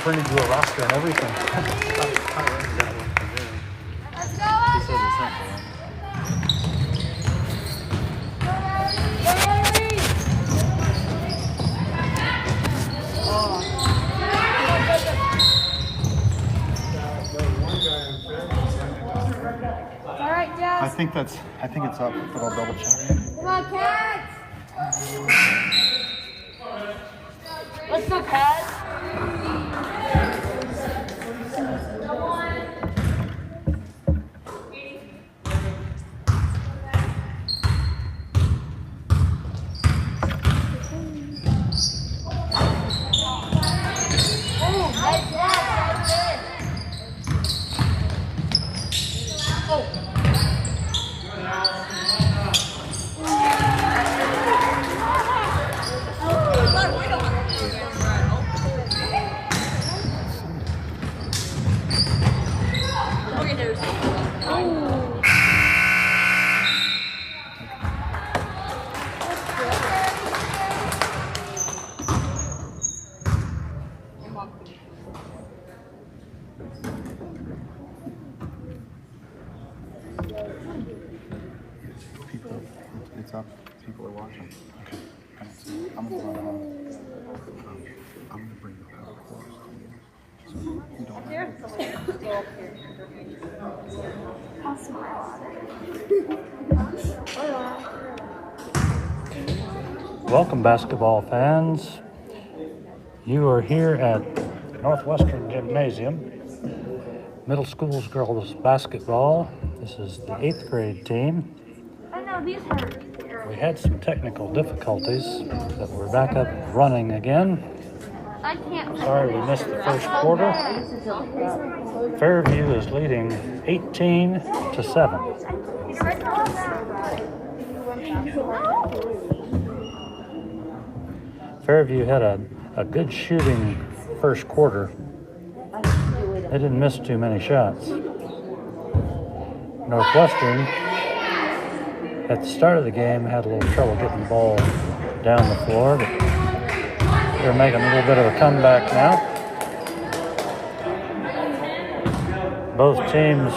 printed you a roster and everything. Let's go, all right, Jazz. I think it's up, but I'll double check. Come on, Cats. Let's go, Cats. Come on. It's up. People are watching. Okay. I'm gonna run home. I'm gonna bring the power close to you. So you don't have Welcome, basketball fans. You are here at Northwestern Gymnasium. Middle school's girls basketball. This is the 8th grade team. We had some technical difficulties, but we're back up running again. Sorry we missed the first quarter. Fairview is leading 18-7. Fairview had a good shooting first quarter. They didn't miss too many shots. Northwestern, at the start of the game, had a little trouble getting the ball down the floor, but they're making a little bit of a comeback now. Both teams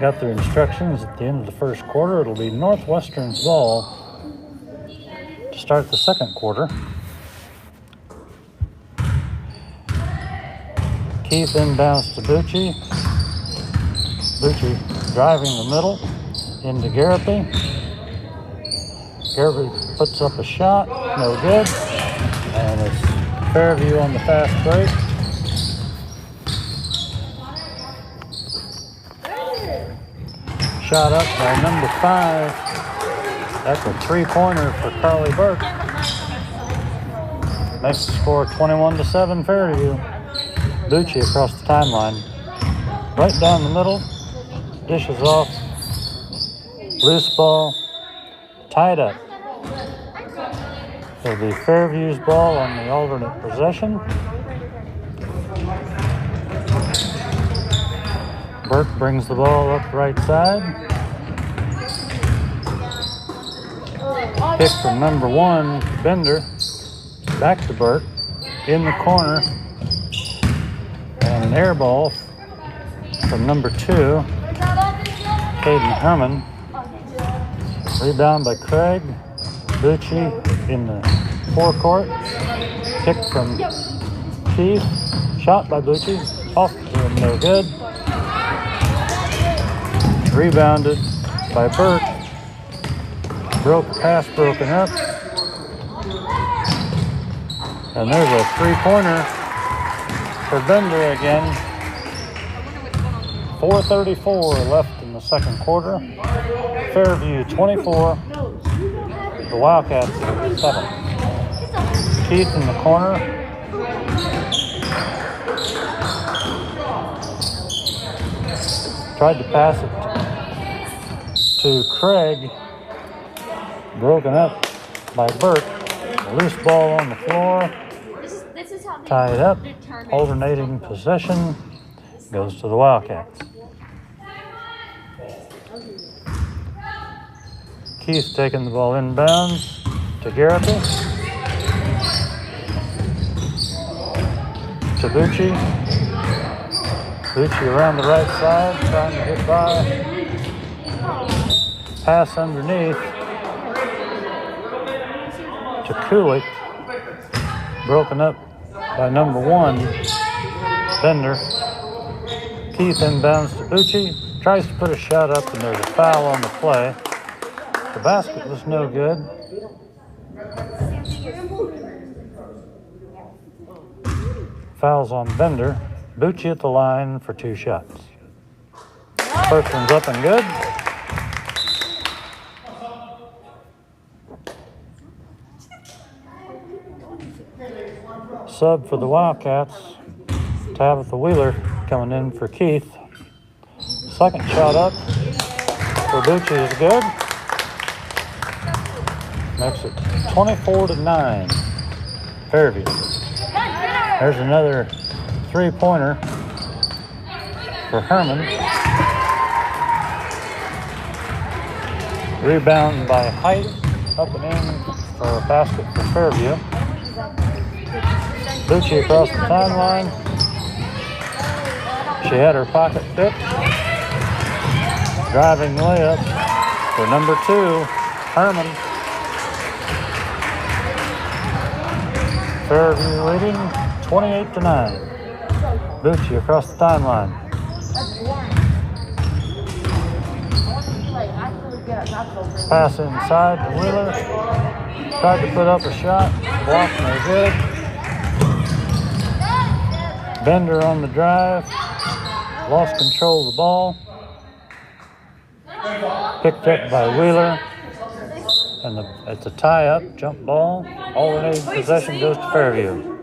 got their instructions at the end of the first quarter. It'll be Northwestern's ball to start the second quarter. Keith inbounds to Bucci. Bucci driving the middle into Garapi. Garapi puts up a shot, no good. And it's Fairview on the fast break. Shot up by number 5. That's a 3-pointer for Carly Burke. Makes the score 21-7 Fairview. Bucci across the timeline. Right down the middle. Dishes off. Loose ball. Tied up. It'll be Fairview's ball on the alternate possession. Burke brings the ball up the right side. Pick from number 1, Bender. Back to Burke. In the corner. And an air ball from number 2, Caden Herman. Rebound by Craig. Bucci in the forecourt. Kick from Keith. Shot by Bucci. Off to him, no good. Rebounded by Burke. Pass broken up. And there's a 3-pointer for Bender again. 4:34 left in the second quarter. Fairview 24. The Wildcats 7. Keith in the corner. Tried to pass it to Craig. Broken up by Burke. A loose ball on the floor. Tied up. Alternating possession. Goes to the Wildcats. Keith taking the ball inbounds to Garapi. to Bucci. Bucci around the right side, trying to get by. Pass underneath to Kulik. Broken up by number 1, Bender. Keith inbounds to Bucci. Tries to put a shot up, and there's a foul on the play. The basket was no good. Fouls on Bender. Bucci at the line for 2 shots. First one's up and good. Sub for the Wildcats. Tabitha Wheeler coming in for Keith. Second shot up for Bucci is good. Makes it 24-9. Fairview. There's another 3-pointer for Herman. Rebound by Height. Up and in for a basket for Fairview. Bucci across the timeline. She had her pocket picked. Driving layup for number 2, Herman. Fairview leading 28-9. Bucci across the timeline. Pass inside to Wheeler. Tried to put up a shot. Blocked, no good. Bender on the drive. Lost control of the ball. Picked up by Wheeler. And it's a tie-up, jump ball. Alternating possession goes to Fairview.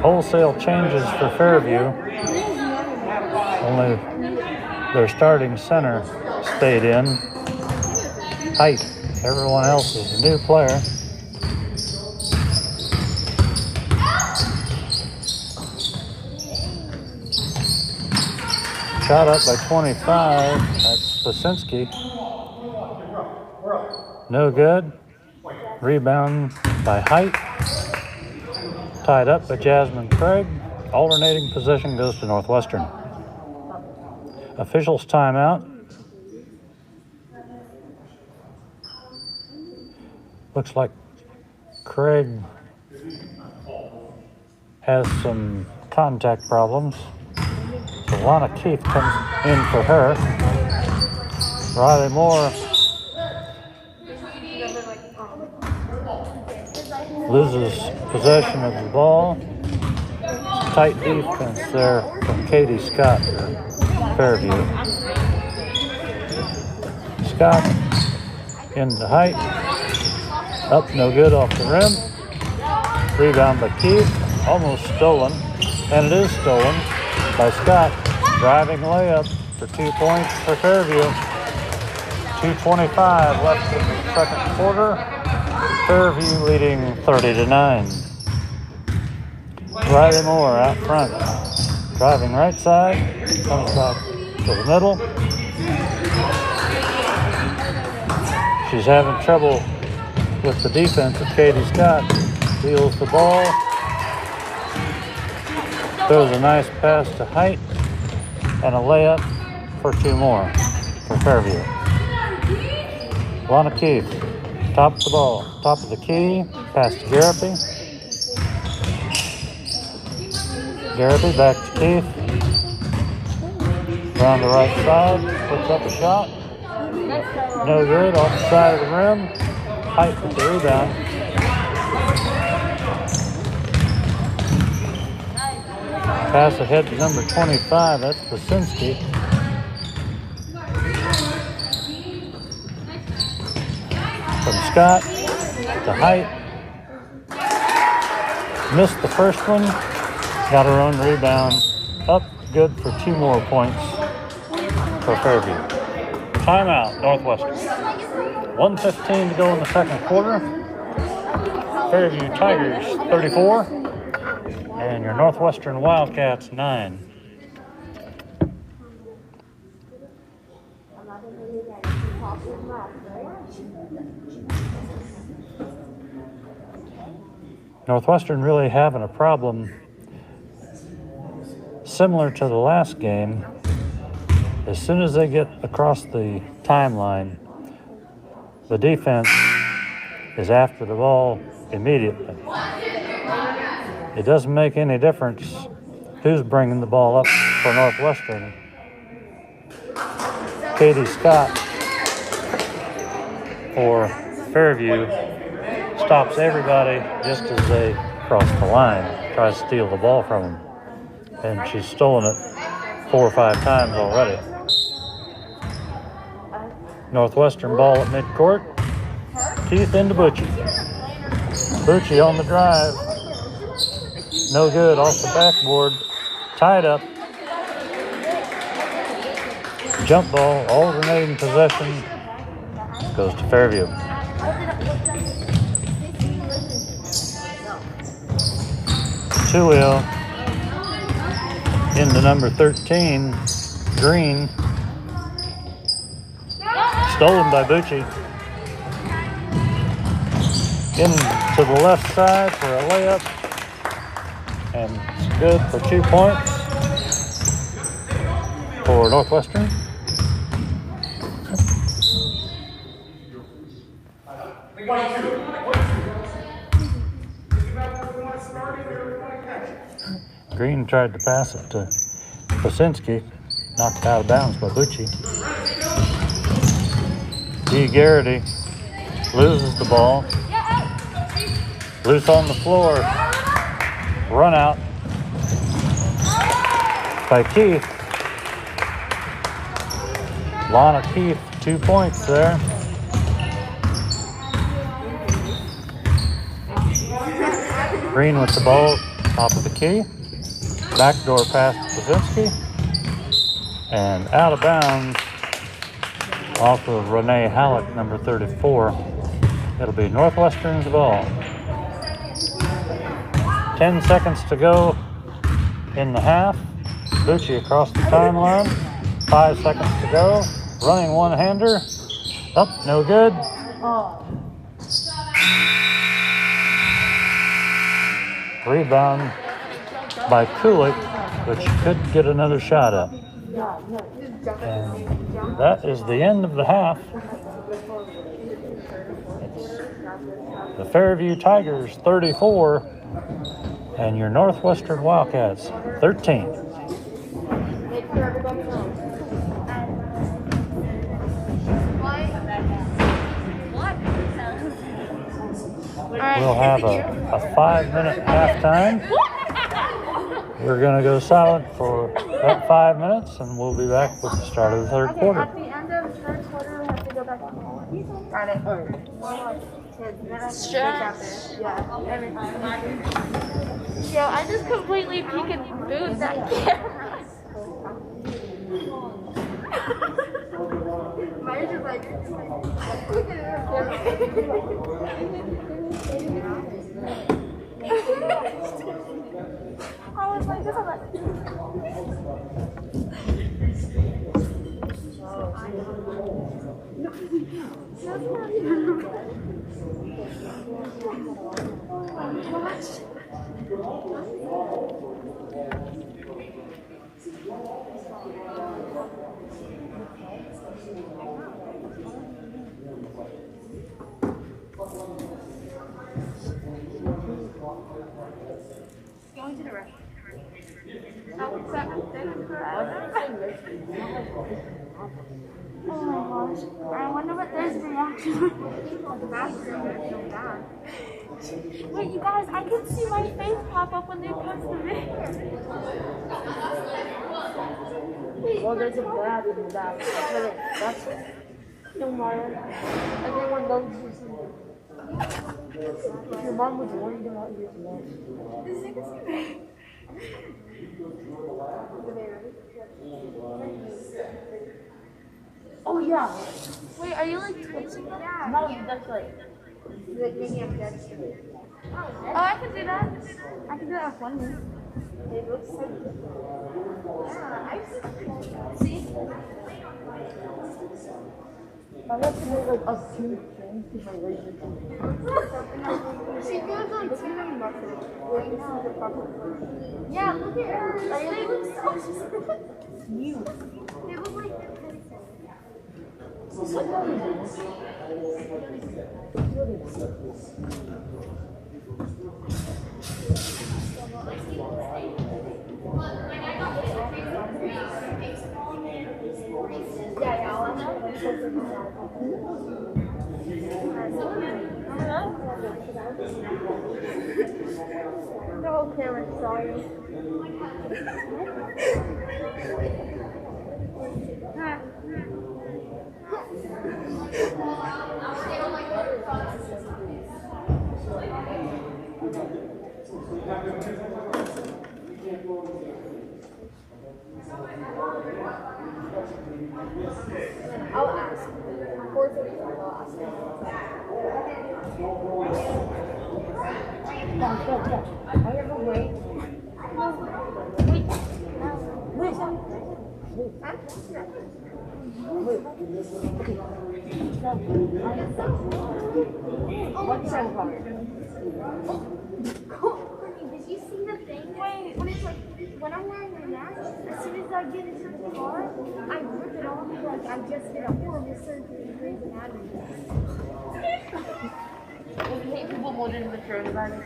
Wholesale changes for Fairview. Only their starting center stayed in. Height. Everyone else is a new player. Shot up by 25. That's Pasinski. No good. Rebound by Height. Tied up by Jasmine Craig. Alternating possession goes to Northwestern. Officials timeout. Looks like Craig has some contact problems. So Lana Keith comes in for her. Riley Moore loses possession of the ball. Tight defense there from Katie Scott for Fairview. Scott into Height. Up, no good off the rim. Rebound by Keith. Almost stolen. And it is stolen by Scott. Driving layup for 2 points for Fairview. 2:25 left in the second quarter. Fairview leading 30-9. Riley Moore out front. Driving right side. Comes back to the middle. She's having trouble with the defense of Katie Scott. Steals the ball. Throws a nice pass to Height. And a layup for 2 more for Fairview. Lana Keith. Top of the ball. Top of the key. Pass to Garapi. Garapi back to Keith. Around the right side. Puts up a shot. No good. Off the side of the rim. Height with the rebound. Pass ahead to number 25. That's Pasinski. From Scott to Height. Missed the first one. Got her own rebound. Up good for 2 more points for Fairview. Timeout, Northwestern. 1:15 to go in the second quarter. Fairview Tigers 34. And your Northwestern Wildcats 9. Northwestern really having a problem similar to the last game. As soon as they get across the timeline, the defense is after the ball immediately. It doesn't make any difference who's bringing the ball up for Northwestern. Katie Scott for Fairview stops everybody just as they cross the line, tries to steal the ball from them. And she's stolen it 4 or 5 times already. Northwestern ball at midcourt. Keith into Bucci. Bucci on the drive. No good, off the backboard. Tied up. Jump ball, alternating possession. Goes to Fairview. Tulio into number 13, Green. Stolen by Bucci. Into the left side for a layup. And it's good for 2 points for Northwestern. Green tried to pass it to Pasinski, knocked out of bounds by Bucci. D. Garrity loses the ball. Loose on the floor. Run out by Keith. Lana Keith, 2 points there. Green with the ball, top of the key. Backdoor pass to Pasinski. And out of bounds off of Renee Halleck, number 34. It'll be Northwestern's ball. 10 seconds to go in the half. Bucci across the timeline. 5 seconds to go. Running one-hander. Up, no good. Rebound by Kulik, but she couldn't get another shot up. And that is the end of the half. It's the Fairview Tigers 34 and your Northwestern Wildcats 13. We'll have a 5-minute halftime. We're going to go silent for about 5 minutes, and we'll be back with the start of the third quarter. At the end of the third quarter, we have to go back to got it. Yeah, everything. Yo, I just completely peek and booed that camera. Mine's just like, look at I was like, this is like. Going to the restaurant. Oh my gosh. I wonder what their reaction would be. The bathroom is so bad. Wait, you guys, I can see my face pop up when they post the video. Well, there's a bad in the back. That's it. No more. Everyone knows you something. If your mom was worried about your lunch. Oh yeah. Wait, are you like twitching? Yeah. No, that's like making a gesture. Oh, I can do that. I can do that with 1 minute. It looks like. Yeah, I see. I like to do like a few things. She feels like too many muscles. Yeah, look at her. They look so cute. They look like they're the whole camera saw you. I'll ask. 4:35, I'll ask. I have a wait. Wait. What's that about? Did you see the thing? Wait, when it's like, when I'm wearing my mask, as soon as I get into the car, I rip it off like I just did a horrible surgery in Grey's Anatomy. I hate people more than the coronavirus.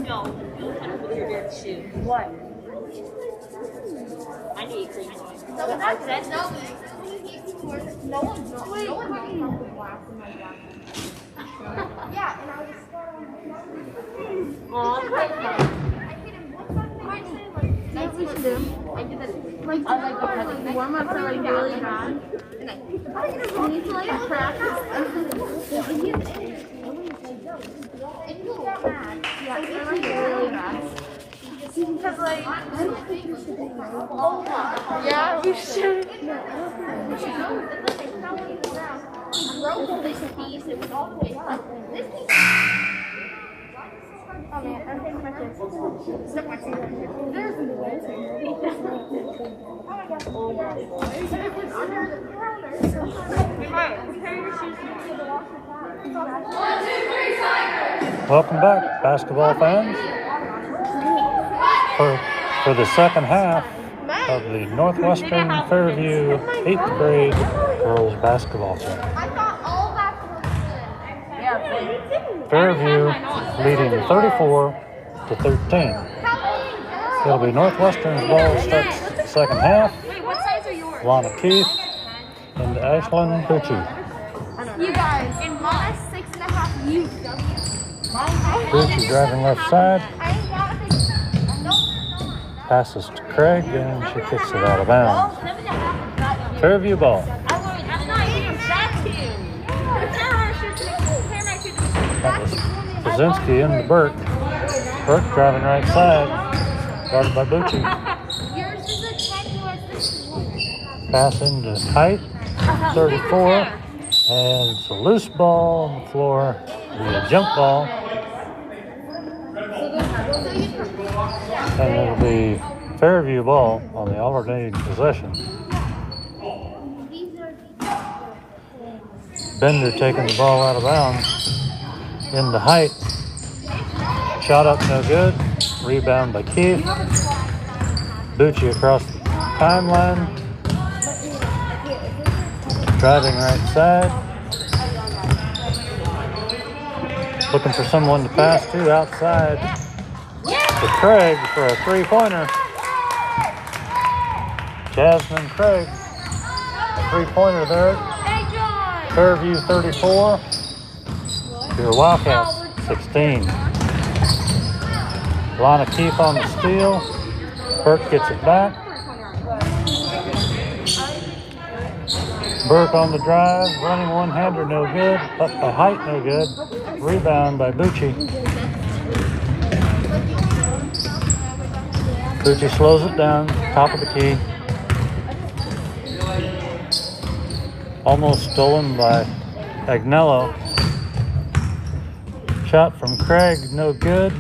No, don't touch with your dirty shoe. What? I need clean. No, that's it. No one's not. No one's not with glass in my jacket. Yeah, and I was Aw, that's fine. I hit him one time. What we should do? I did that. Like, I like the warm ups are like really bad. And I need to like practice. And you got mad. Yeah, they're like really bad. Because like, I don't think we should do that. Yeah, we should. No, we should go. It fell on the ground. We broke this piece. It was all the way up. This piece. Oh man, I'm taking my kids. Step my feet. There's the way. Oh my god. Oh my god. It was under the counter. Prepare your shoes now. Welcome back, basketball fans, for the second half of the Northwestern Fairview 8th grade girls basketball team. I thought all basketball. Fairview leading 34-13. It'll be Northwestern's ball starts the second half. Wait, what size are yours? Lana Keith and Ashlyn Bucci. You guys, in my 6.5 years. Bucci driving left side. Passes to Craig and she kicks it out of bounds. Fairview ball. That was Kaczynski into Burke. Burke driving right side. Guarded by Bucci. Pass into height. 34. And it's a loose ball on the floor. A jump ball. And it'll be Fairview ball on the alternating possession. Bender taking the ball out of bounds. Into height. Shot up no good. Rebound by Keith. Bucci across the timeline. Driving right side. Looking for someone to pass to outside. To Craig for a three-pointer. Jasmine Craig. A three-pointer there. Fairview 34. Your Wildcats 16. Lana Keith on the steal. Burke gets it back. Burke on the drive, running one-hander, no good. Up by height, no good. Rebound by Bucci. Bucci slows it down, top of the key. Almost stolen by Agnello. Shot from Craig, no good.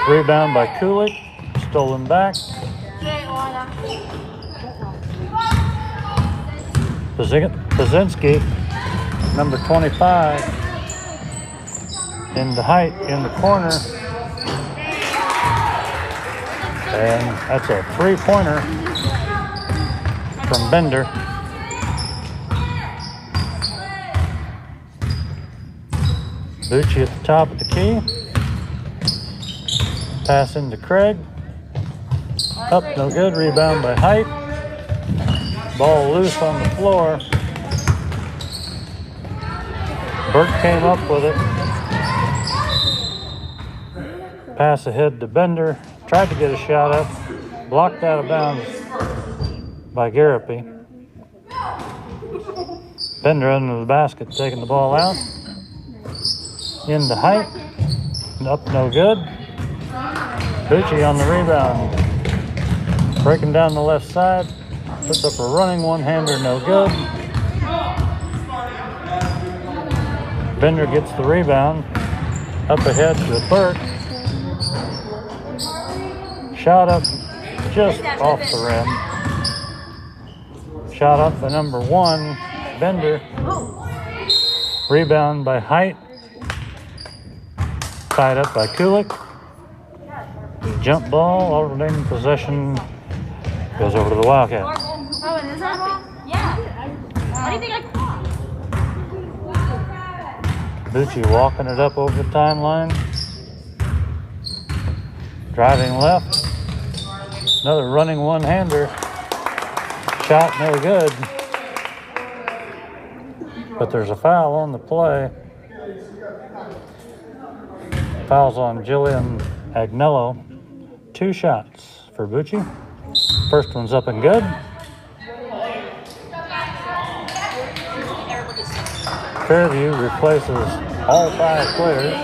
Rebound by Kulik, stolen back. Pazinski, number 25, into height in the corner. And that's a 3-pointer from Bender. Bucci at the top of the key. Pass into Craig. Up, no good. Rebound by Height. Ball loose on the floor. Burt came up with it. Pass ahead to Bender. Tried to get a shot up. Blocked out of bounds by Garapi. Bender under the basket, taking the ball out. Into Height. Up, no good. Bucci on the rebound. Breaking down the left side. Puts up a running one-hander, no good. Bender gets the rebound. Up ahead to Burt. Shot up just off the rim. Shot up by number 1, Bender. Rebound by Height. Tied up by Kulik. Jump ball, alternating possession, goes over to the Wildcat. Oh, and is that ball? Yeah. What do you think I caught? Bucci walking it up over the timeline. Driving left. Another running one-hander. Shot no good. But there's a foul on the play. Foul's on Jillian Agnello. 2 shots for Bucci. First one's up and good. Fairview replaces all 5 players.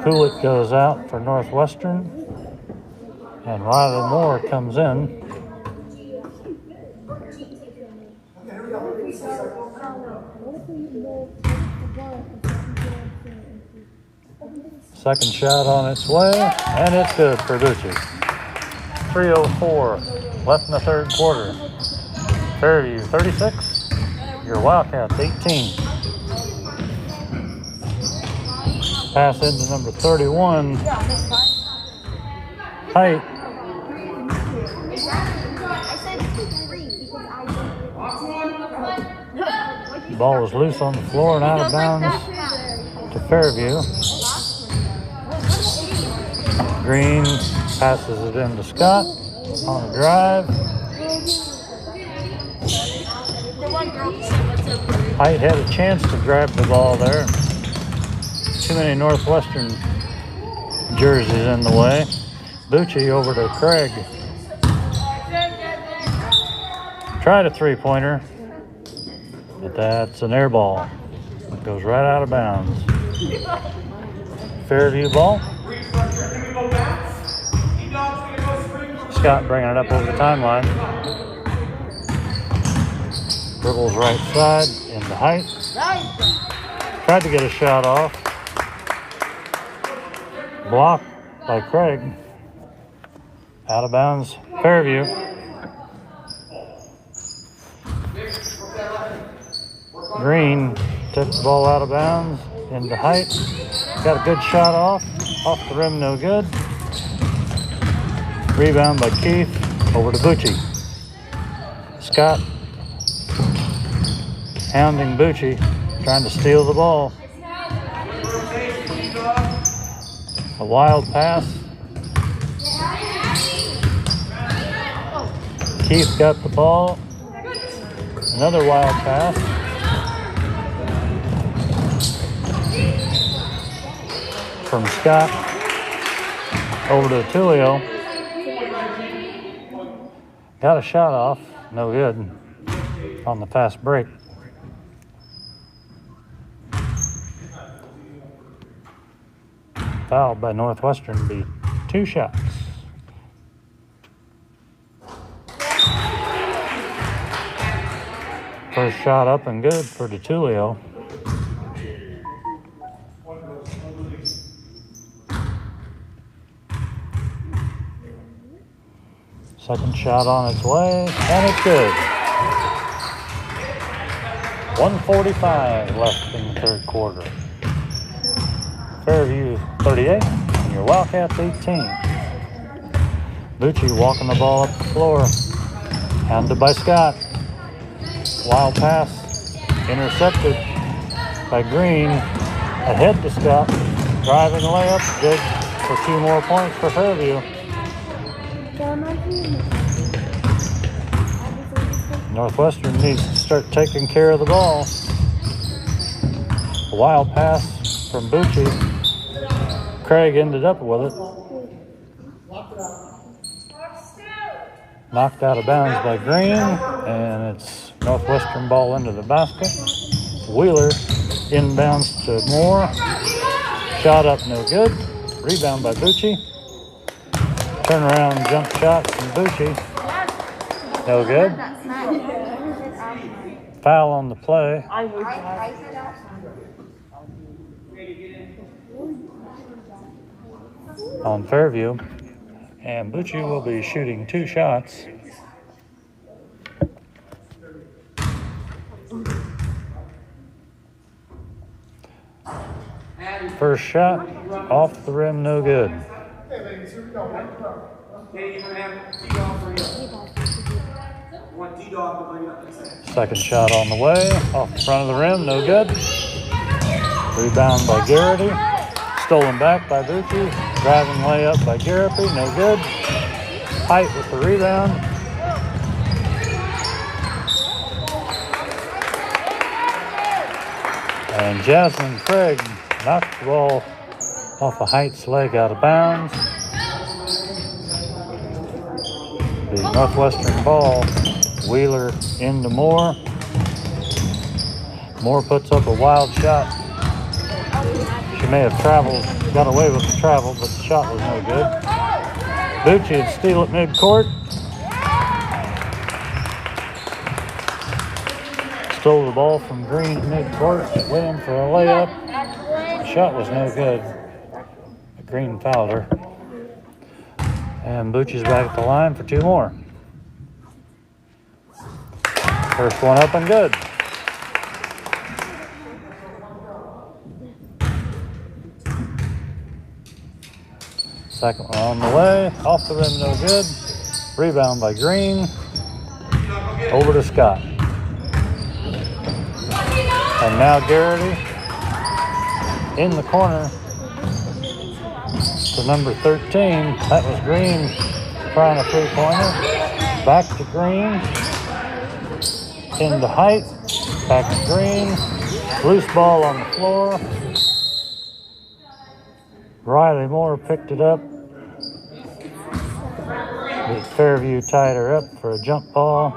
Kulik goes out for Northwestern. And Riley Moore comes in. Second shot on its way, and it's good for Bucci. 3:04 left in the third quarter. Fairview 36, your Wildcats 18. Pass into number 31. Height. Ball is loose on the floor and out of bounds to Fairview. Green passes it into Scott on a drive. Height had a chance to grab the ball there. Too many Northwestern jerseys in the way. Bucci over to Craig. Tried a 3-pointer, but that's an air ball. It goes right out of bounds. Fairview ball. Scott bringing it up over the timeline. Dribbles right side into Height. Tried to get a shot off. Blocked by Craig. Out of bounds, Fairview. Green took the ball out of bounds into Height. Got a good shot off the rim, no good. Rebound by Keith, over to Bucci. Scott hounding Bucci, trying to steal the ball. A wild pass. Keith got the ball. Another wild pass. From Scott over to Tulio. Got a shot off, no good on the fast break. Fouled by Northwestern, be 2 shots. First shot up and good for DeTulio. Second shot on its way, and it's good. 1:45 left in the third quarter. Fairview 38, and your Wildcats 18. Bucci walking the ball up the floor. Handed by Scott. Wild pass, intercepted by Green. Ahead to Scott. Driving layup, good for 2 more points for Fairview. Northwestern needs to start taking care of the ball. A wild pass from Bucci. Craig ended up with it. Knocked out of bounds by Green, and it's Northwestern ball into the basket. Wheeler inbounds to Moore. Shot up, no good. Rebound by Bucci. Turnaround jump shot from Bucci. No good. Foul on the play on Fairview. And Bucci will be shooting 2 shots. First shot, off the rim, no good. Second shot on the way, off the front of the rim, no good. Rebound by Garrity. Stolen back by Bucci. Driving layup by Garrity, no good. Height with the rebound. And Jasmine Craig knocked the ball off of Height's leg out of bounds. The Northwestern ball. Wheeler into Moore. Moore puts up a wild shot. She may have got away with the travel, but the shot was no good. Bucci would steal at midcourt. Stole the ball from Green at midcourt. Went in for a layup. The shot was no good. Green fouled her. And Bucci's back at the line for 2 more. First one up and good. Second one on the way. Off the rim, no good. Rebound by Green. Over to Scott. And now Garrity in the corner to number 13. That was Green trying a 3-pointer. Back to Green. Into Height. Back to Green. Loose ball on the floor. Riley Moore picked it up. The Fairview tied her up for a jump ball.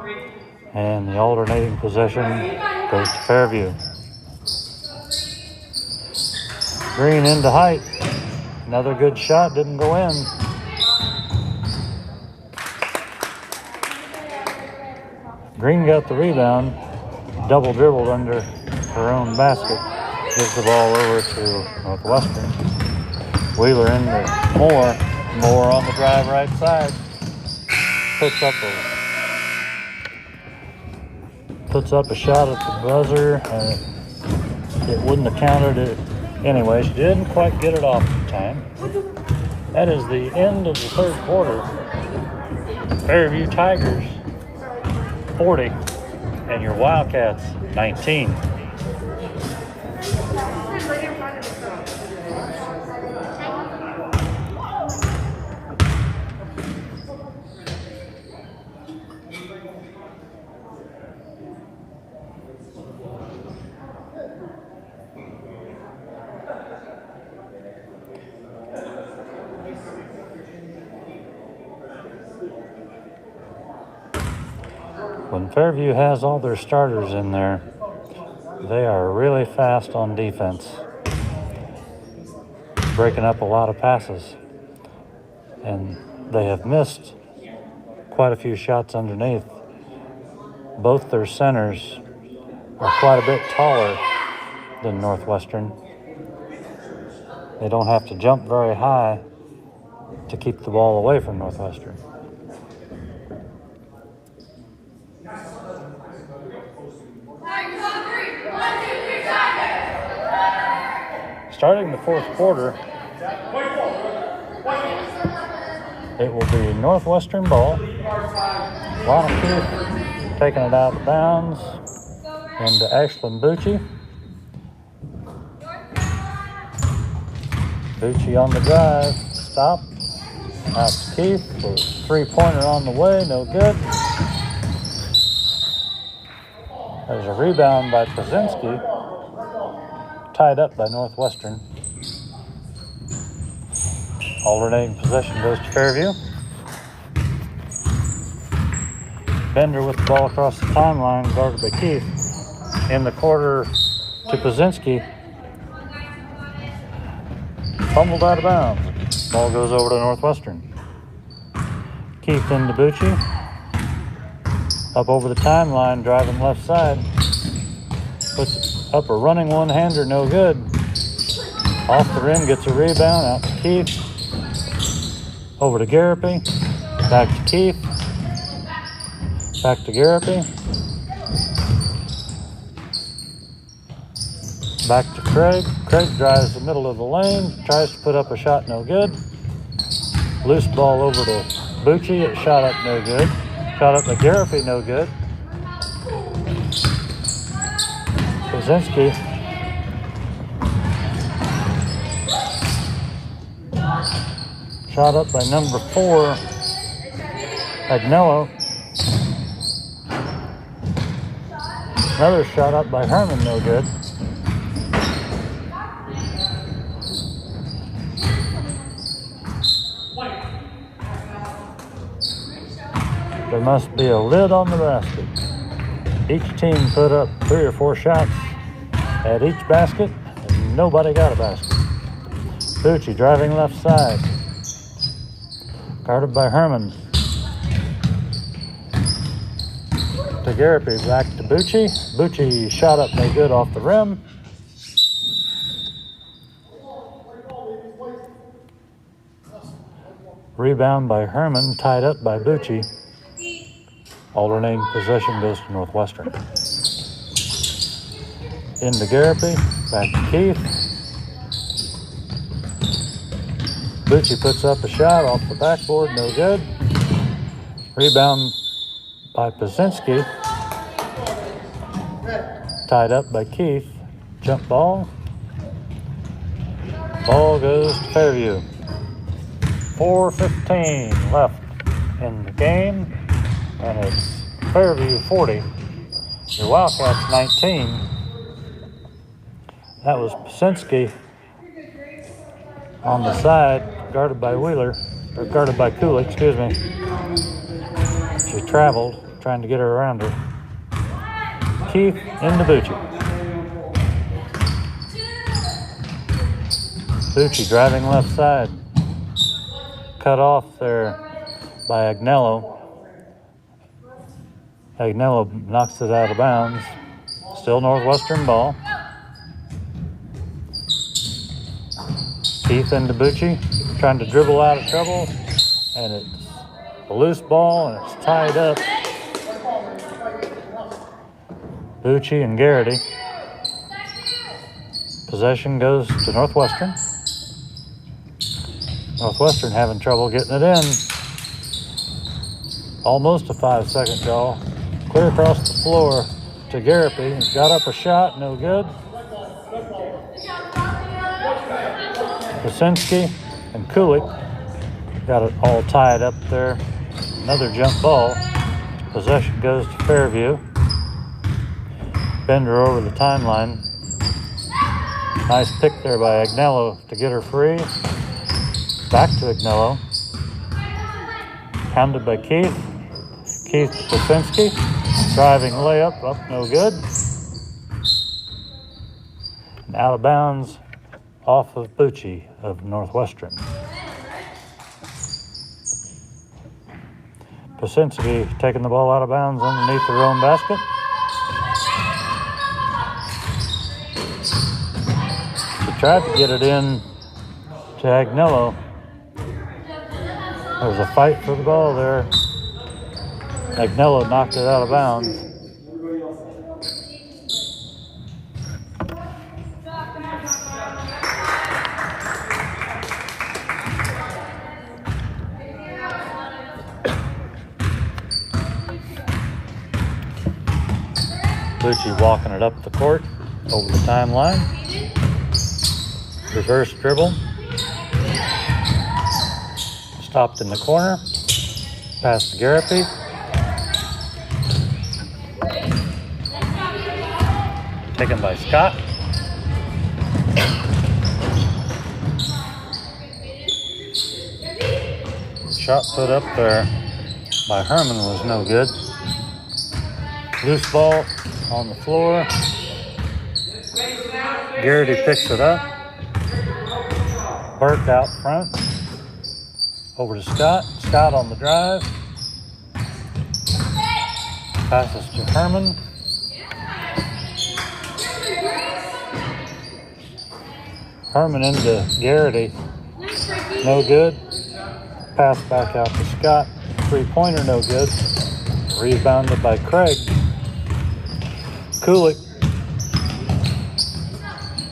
And the alternating possession goes to Fairview. Green into Height. Another good shot, didn't go in. Green got the rebound. Double dribbled under her own basket. Gives the ball over to Northwestern. Wheeler into Moore. Moore on the drive right side. Puts up a shot at the buzzer. It wouldn't have counted it anyway. She didn't quite get it off in time. That is the end of the third quarter. Fairview Tigers 40 and your Wildcats 19. When Fairview has all their starters in there, they are really fast on defense, breaking up a lot of passes. And they have missed quite a few shots underneath. Both their centers are quite a bit taller than Northwestern. They don't have to jump very high to keep the ball away from Northwestern. Starting the fourth quarter, it will be Northwestern ball. Lana Keith taking it out of bounds into Ashlyn Bucci. Bucci on the drive, stop. Out to Keith for a three-pointer on the way, no good. There's a rebound by Pazinski, tied up by Northwestern. Alternating possession goes to Fairview. Bender with the ball across the timeline, guarded by Keith. In the quarter to Pazinski. Fumbled out of bounds. Ball goes over to Northwestern. Keith into Bucci. Up over the timeline, driving left side. Puts up a running one-hander, no good. Off the rim, gets a rebound, out to Keith. Over to Garapi. Back to Keith. Back to Garapi. Back to Craig. Craig drives the middle of the lane, tries to put up a shot, no good. Loose ball over to Bucci, it shot up, no good. Shot up to Garapi, no good. Pazinski. Shot up by number 4, Agnello. Another shot up by Herman, no good. There must be a lid on the basket. Each team put up 3 or 4 shots at each basket, and nobody got a basket. Bucci driving left side. Guarded by Herman. To Garapi, back to Bucci. Bucci shot up no good off the rim. Rebound by Herman, tied up by Bucci. Alternating possession goes to Northwestern. Into Garapi, back to Keith. Bucci puts up a shot off the backboard, no good. Rebound by Pazinski. Tied up by Keith. Jump ball. Ball goes to Fairview. 4:15 left in the game, and it's Fairview 40. Your Wildcats 19. That was Pazinski on the side, guarded by Wheeler, or guarded by Cooley, excuse me. She traveled, trying to get her around her. Keith into Bucci. Bucci driving left side. Cut off there by Agnello. Agnello knocks it out of bounds. Still Northwestern ball. Keith into Bucci, trying to dribble out of trouble, and it's a loose ball, and it's tied up. Bucci and Garrity. Possession goes to Northwestern. Northwestern having trouble getting it in. Almost a 5-second draw. Clear across the floor to Garapi. Got up a shot, no good. Pazinski and Kulik got it all tied up there. Another jump ball. Possession goes to Fairview. Bender over the timeline. Nice pick there by Agnello to get her free. Back to Agnello. Hounded by Keith. Keith to Pazinski. Driving layup, up no good. And out of bounds off of Bucci of Northwestern. Pazinski taking the ball out of bounds underneath their own basket. She tried to get it in to Agnello. There was a fight for the ball there. Agnello knocked it out of bounds. Bucci walking it up the court over the timeline. Reverse dribble. Stopped in the corner. Pass to Garapi. Taken by Scott. Shot put up there by Herman was no good. Loose ball on the floor. Garrity picks it up. Burke out front. Over to Scott. Scott on the drive. Passes to Herman. Herman into Garrity. No good. Pass back out to Scott. Three-pointer no good. Rebounded by Craig. Kulik.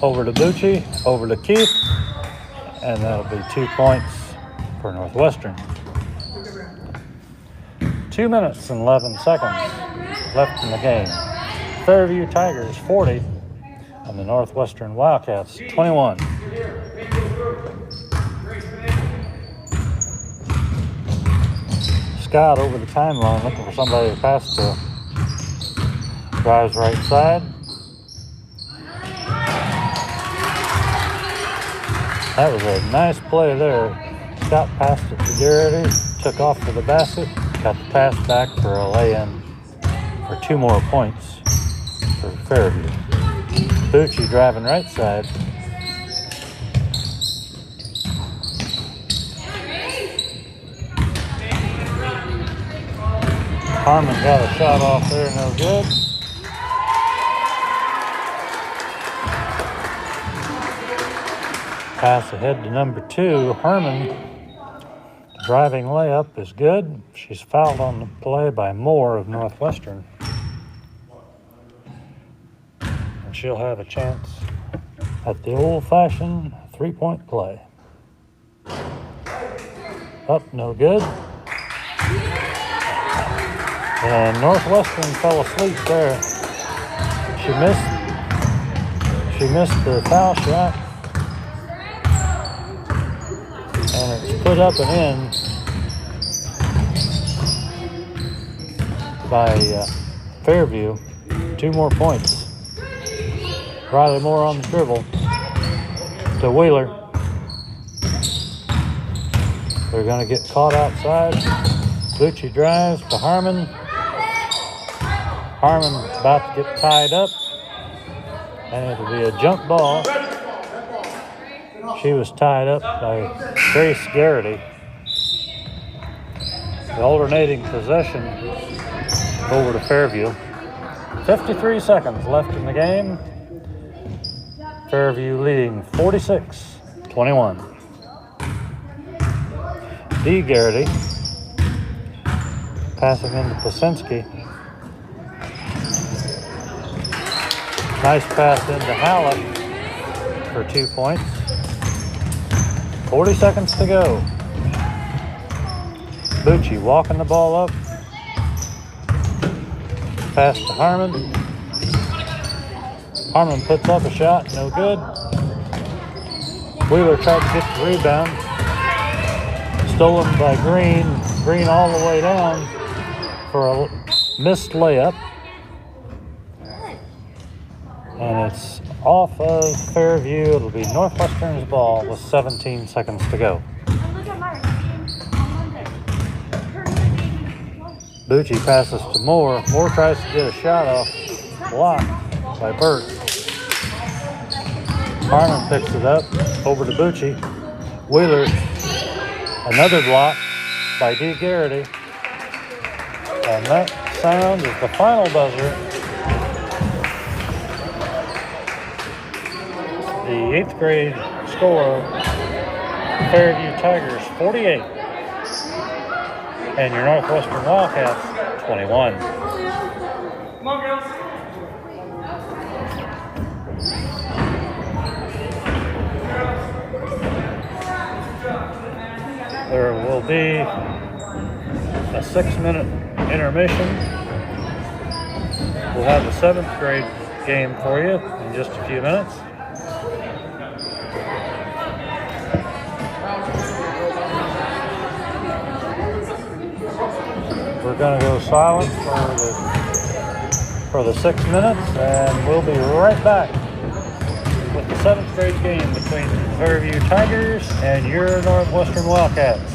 Over to Bucci. Over to Keith. And that'll be 2 points for Northwestern. 2 minutes and 11 seconds left in the game. Fairview Tigers 40 and the Northwestern Wildcats 21. Scott over the timeline looking for somebody to pass to. Drives right side. That was a nice play there. Scott passed it to Garrity, took off for the basket, got the pass back for a lay-in for 2 more points for Fairview. Bucci driving right side. Harmon got a shot off there, no good. Pass ahead to number 2, Herman. Driving layup is good. She's fouled on the play by Moore of Northwestern. And she'll have a chance at the old-fashioned 3-point play. Up, no good. And Northwestern fell asleep there. She missed the foul shot. And it's put up and in by Fairview. 2 more points. Riley Moore on the dribble to Wheeler. They're going to get caught outside. Bucci drives to Harmon. Harmon about to get tied up. And it'll be a jump ball. She was tied up by Grace Garrity. The alternating possession over to Fairview. 53 seconds left in the game. Fairview leading 46-21. D. Garrity passing into Plasinski. Nice pass into Hallett for 2 points. 40 seconds to go. Bucci walking the ball up. Pass to Harmon. Harmon puts up a shot, no good. Wheeler tried to get the rebound. Stolen by Green. Green all the way down for a missed layup. And it's off of Fairview. It'll be Northwestern's ball with 17 seconds to go. Bucci passes to Moore. Moore tries to get a shot off. Blocked by Burke. Harmon picks it up. Over to Bucci. Wheeler. Another block by D. Garrity. And that sound is the final buzzer. The 8th grade score, Fairview Tigers 48, and your Northwestern Wildcats 21. Come on, girls. There will be a 6-minute intermission. We'll have the 7th grade game for you in just a few minutes. We're going to go silent for the 6 minutes, and we'll be right back with the 7th grade game between the Fairview Tigers and your Northwestern Wildcats.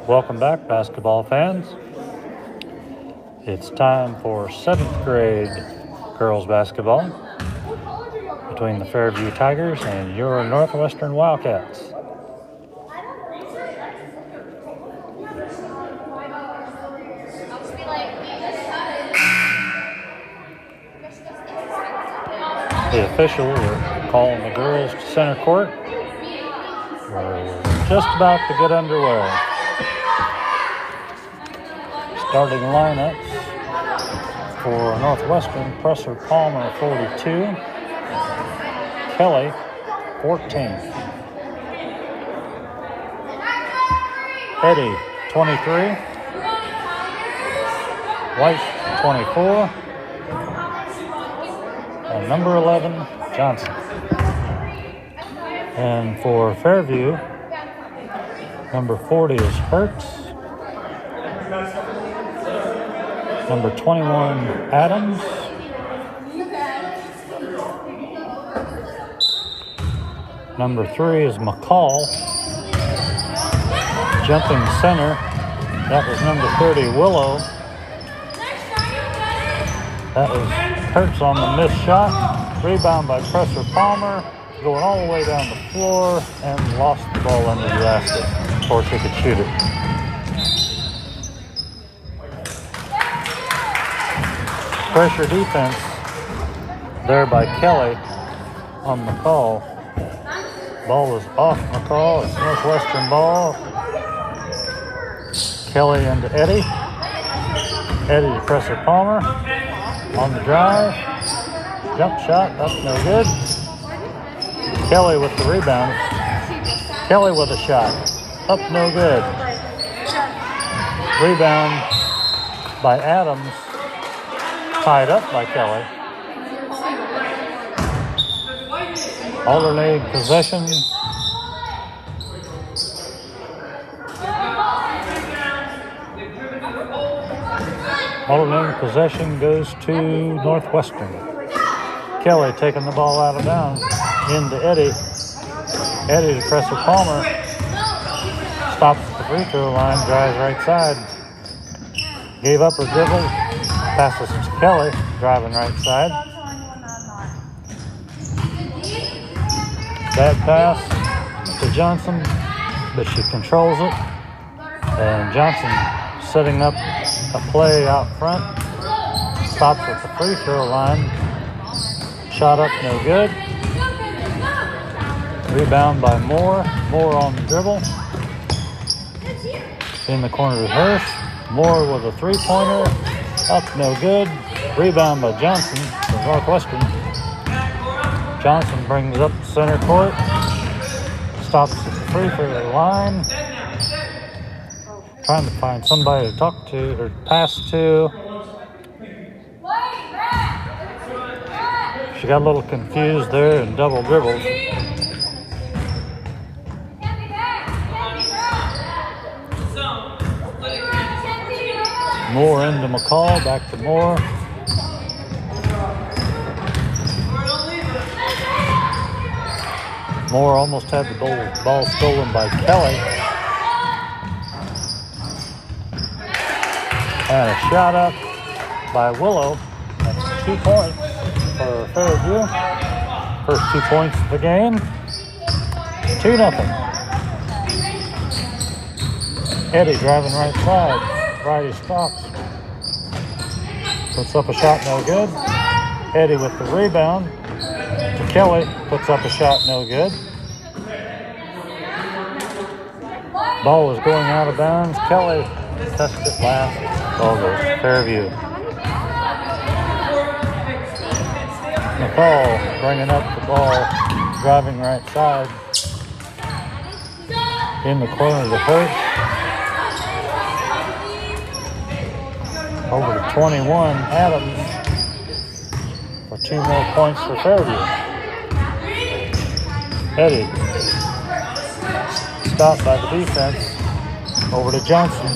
Welcome back, basketball fans. It's time for 7th grade girls basketball between the Fairview Tigers and your Northwestern Wildcats. The officials are calling the girls to center court. We're just about to get underway. Starting lineups for Northwestern: Presser Palmer, 42. Kelly, 14. Eddie, 23. White, 24. And number 11, Johnson. And for Fairview, number 40 is Hertz. Number 21, Adams. Number 3 is McCall. Jumping center, that was number 30, Willow. That was Hertz on the missed shot. Rebound by Presser Palmer, going all the way down the floor and lost the ball under the basket before she could shoot it. Pressure defense there by Kelly on McCall. Ball is off McCall. It's Northwestern ball. Kelly into Eddie. Eddie to Presser Palmer. On the drive. Jump shot. Up no good. Kelly with the rebound. Kelly with a shot. Up no good. Rebound by Adams. Tied up by Kelly. Alternating possession. Alternating possession goes to Northwestern. Kelly taking the ball out of bounds. Into Eddie. Eddie to Presser Palmer. Stops at the free throw line. Drives right side. Gave up her dribble. Passes to Kelly. Driving right side. Bad pass to Johnson, but she controls it. And Johnson setting up a play out front. Stops at the free throw line. Shot up, no good. Rebound by Moore. Moore on the dribble. In the corner to Hirsch. Moore with a three-pointer. Up, no good. Rebound by Johnson for Northwestern. Johnson brings up the center court. Stops at the free throw line. Trying to find somebody to talk to or pass to. She got a little confused there and double dribbled. Moore into McCall, back to Moore. Moore almost had the ball stolen by Kelly. And a shot up by Willow. That's 2 points for Fairview. First 2 points of the game. 2-0. Eddie driving right side. Righty stops. Puts up a shot, no good. Eddie with the rebound. To Kelly, puts up a shot, no good. Ball is going out of bounds. Kelly touched it last. Ball goes Fairview. McCall bringing up the ball, driving right side. In the corner of the Hertz. Over to 21, Adams for 2 more points for Fairview. Eddie, stopped by the defense. Over to Johnson.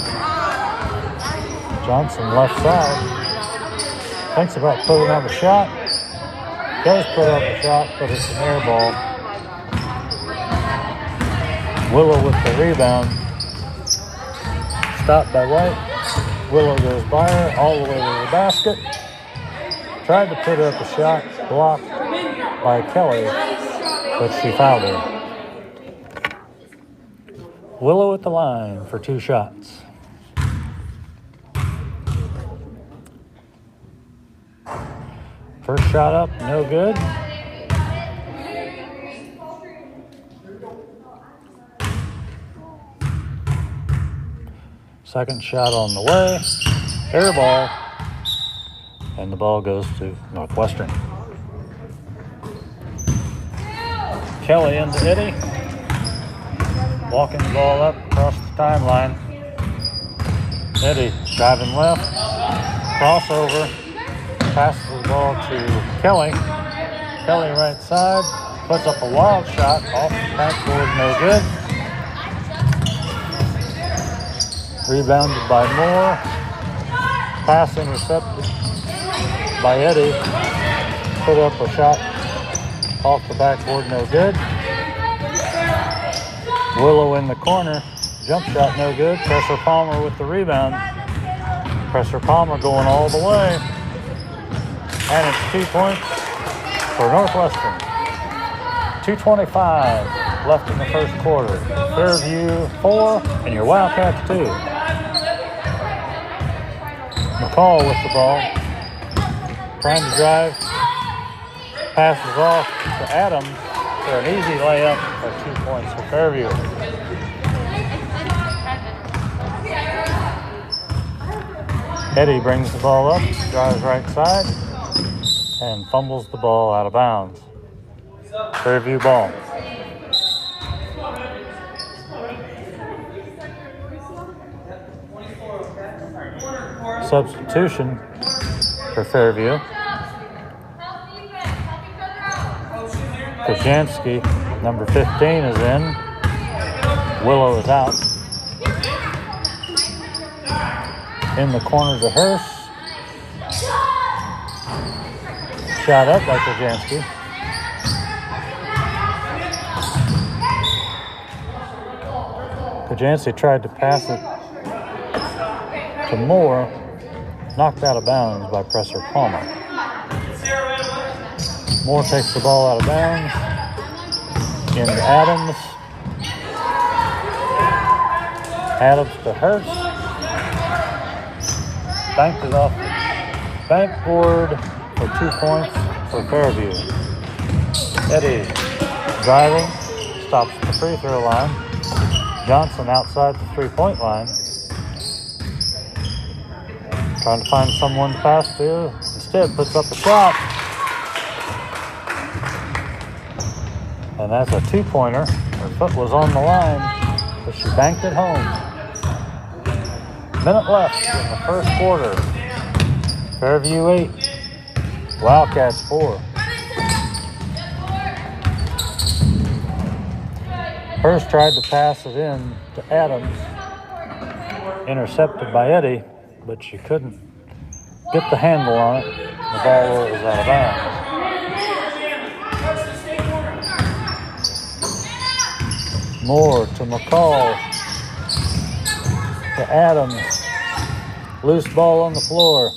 Johnson left side. Thinks about putting up a shot. Does put up a shot, but it's an air ball. Willow with the rebound. stopped by White. Willow goes by her all the way to the basket. Tried to put up a shot, blocked by Kelly, but she fouled her. Willow at the line for 2 shots. First shot up, no good. Second shot on the way. Air ball. And the ball goes to Northwestern. Kelly into Eddie. Walking the ball up across the timeline. Eddie driving left. Crossover. Passes the ball to Kelly. Kelly right side. Puts up a wild shot. Off the backboard, no good. Rebounded by Moore. Pass intercepted by Eddie. Put up a shot off the backboard, no good. Willow in the corner. Jump shot, no good. Presser Palmer with the rebound. Presser Palmer going all the way. And it's 2 points for Northwestern. 2:25 left in the first quarter. Fairview 4 and your Wildcats 2. McCall with the ball. Trying to drive. Passes off to Adams for an easy layup for 2 points for Fairview. Eddie brings the ball up, drives right side, and fumbles the ball out of bounds. Fairview ball. Substitution for Fairview. Kajansky, number 15, is in. Willow is out. In the corner to Hurst. Shot up by Kajansky. Kajansky tried to pass it to Moore. Knocked out of bounds by Presser Palmer. Moore takes the ball out of bounds. Into Adams. Adams to Hurst. Banked it off the backboard for 2 points for Fairview. Eddie driving. Stops at the free throw line. Johnson outside the 3-point line. Trying to find someone to pass to. Instead, puts up a shot. And that's a 2-pointer. Her foot was on the line, but she banked it home. Minute left in the first quarter. Fairview 8. Wildcats 4. Hurst tried to pass it in to Adams. Intercepted by Eddie, but she couldn't get the handle on it. The ball was out of bounds. Moore to McCall. To Adams. Loose ball on the floor.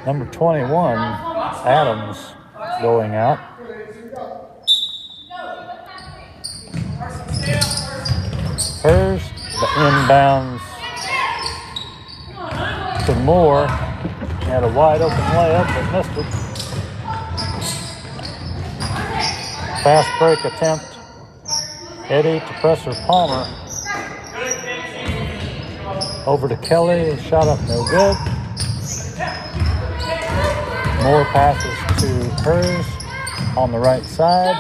Number 21, Adams, going out. Hurst, the inbounds to Moore. Had a wide open layup, but missed it. Fast break attempt. Eddie to Presser Palmer. Over to Kelly, shot up no good. Moore passes to Hurst on the right side.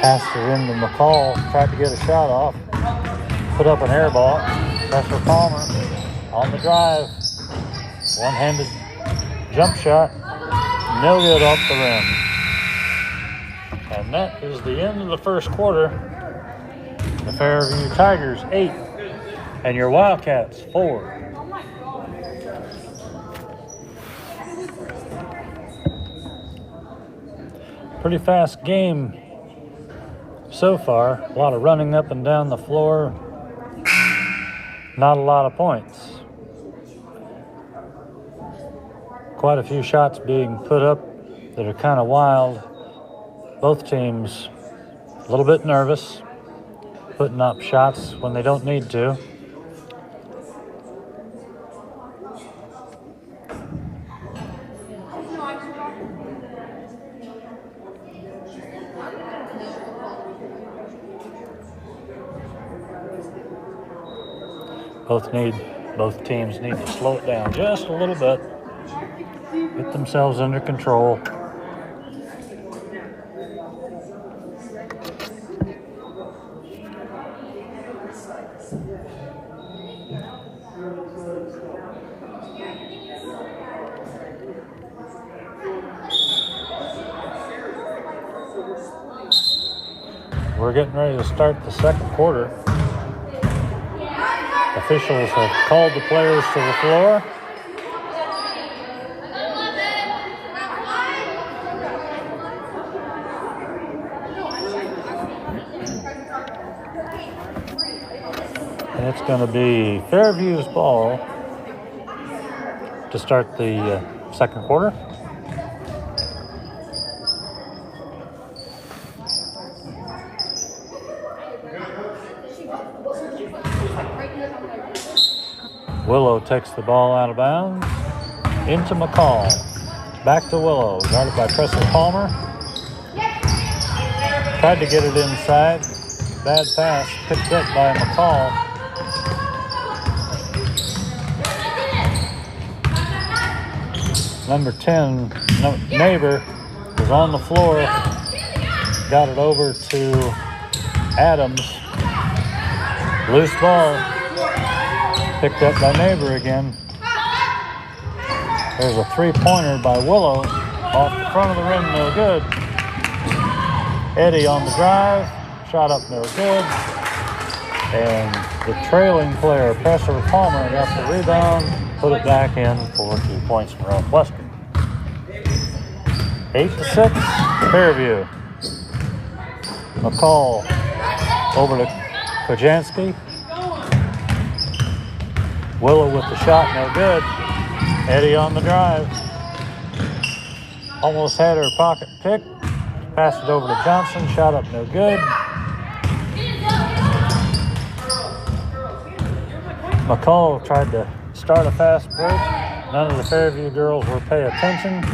Passed it into McCall, tried to get a shot off. Put up an air ball. Presser Palmer on the drive. One-handed jump shot. No good off the rim. And that is the end of the first quarter. The Fairview Tigers 8 and your Wildcats 4. Pretty fast game so far. A lot of running up and down the floor. Not a lot of points. Quite a few shots being put up that are kind of wild. Both teams a little bit nervous, putting up shots when they don't need to. Both teams need to slow it down just a little bit, get themselves under control. We're getting ready to start the second quarter. Officials have called the players to the floor. And it's going to be Fairview's ball to start the second quarter. Willow takes the ball out of bounds into McCall. Back to Willow, guarded by Preston Palmer. Tried to get it inside. Bad pass, picked up by McCall. Number 10, Neighbor, was on the floor. Got it over to Adams. Loose ball. Picked up by Neighbor again. There's a three-pointer by Willow. Off the front of the rim, no good. Eddie on the drive. Shot up, no good. And the trailing player, Presser Palmer, got the rebound. Put it back in for 2 points for Northwestern. 8-6, Fairview. McCall over to Kojanski. Willow with the shot, no good. Eddie on the drive. Almost had her pocket picked. Passed it over to Johnson. Shot up, no good. McCall tried to start a fast break. None of the Fairview girls were paying attention.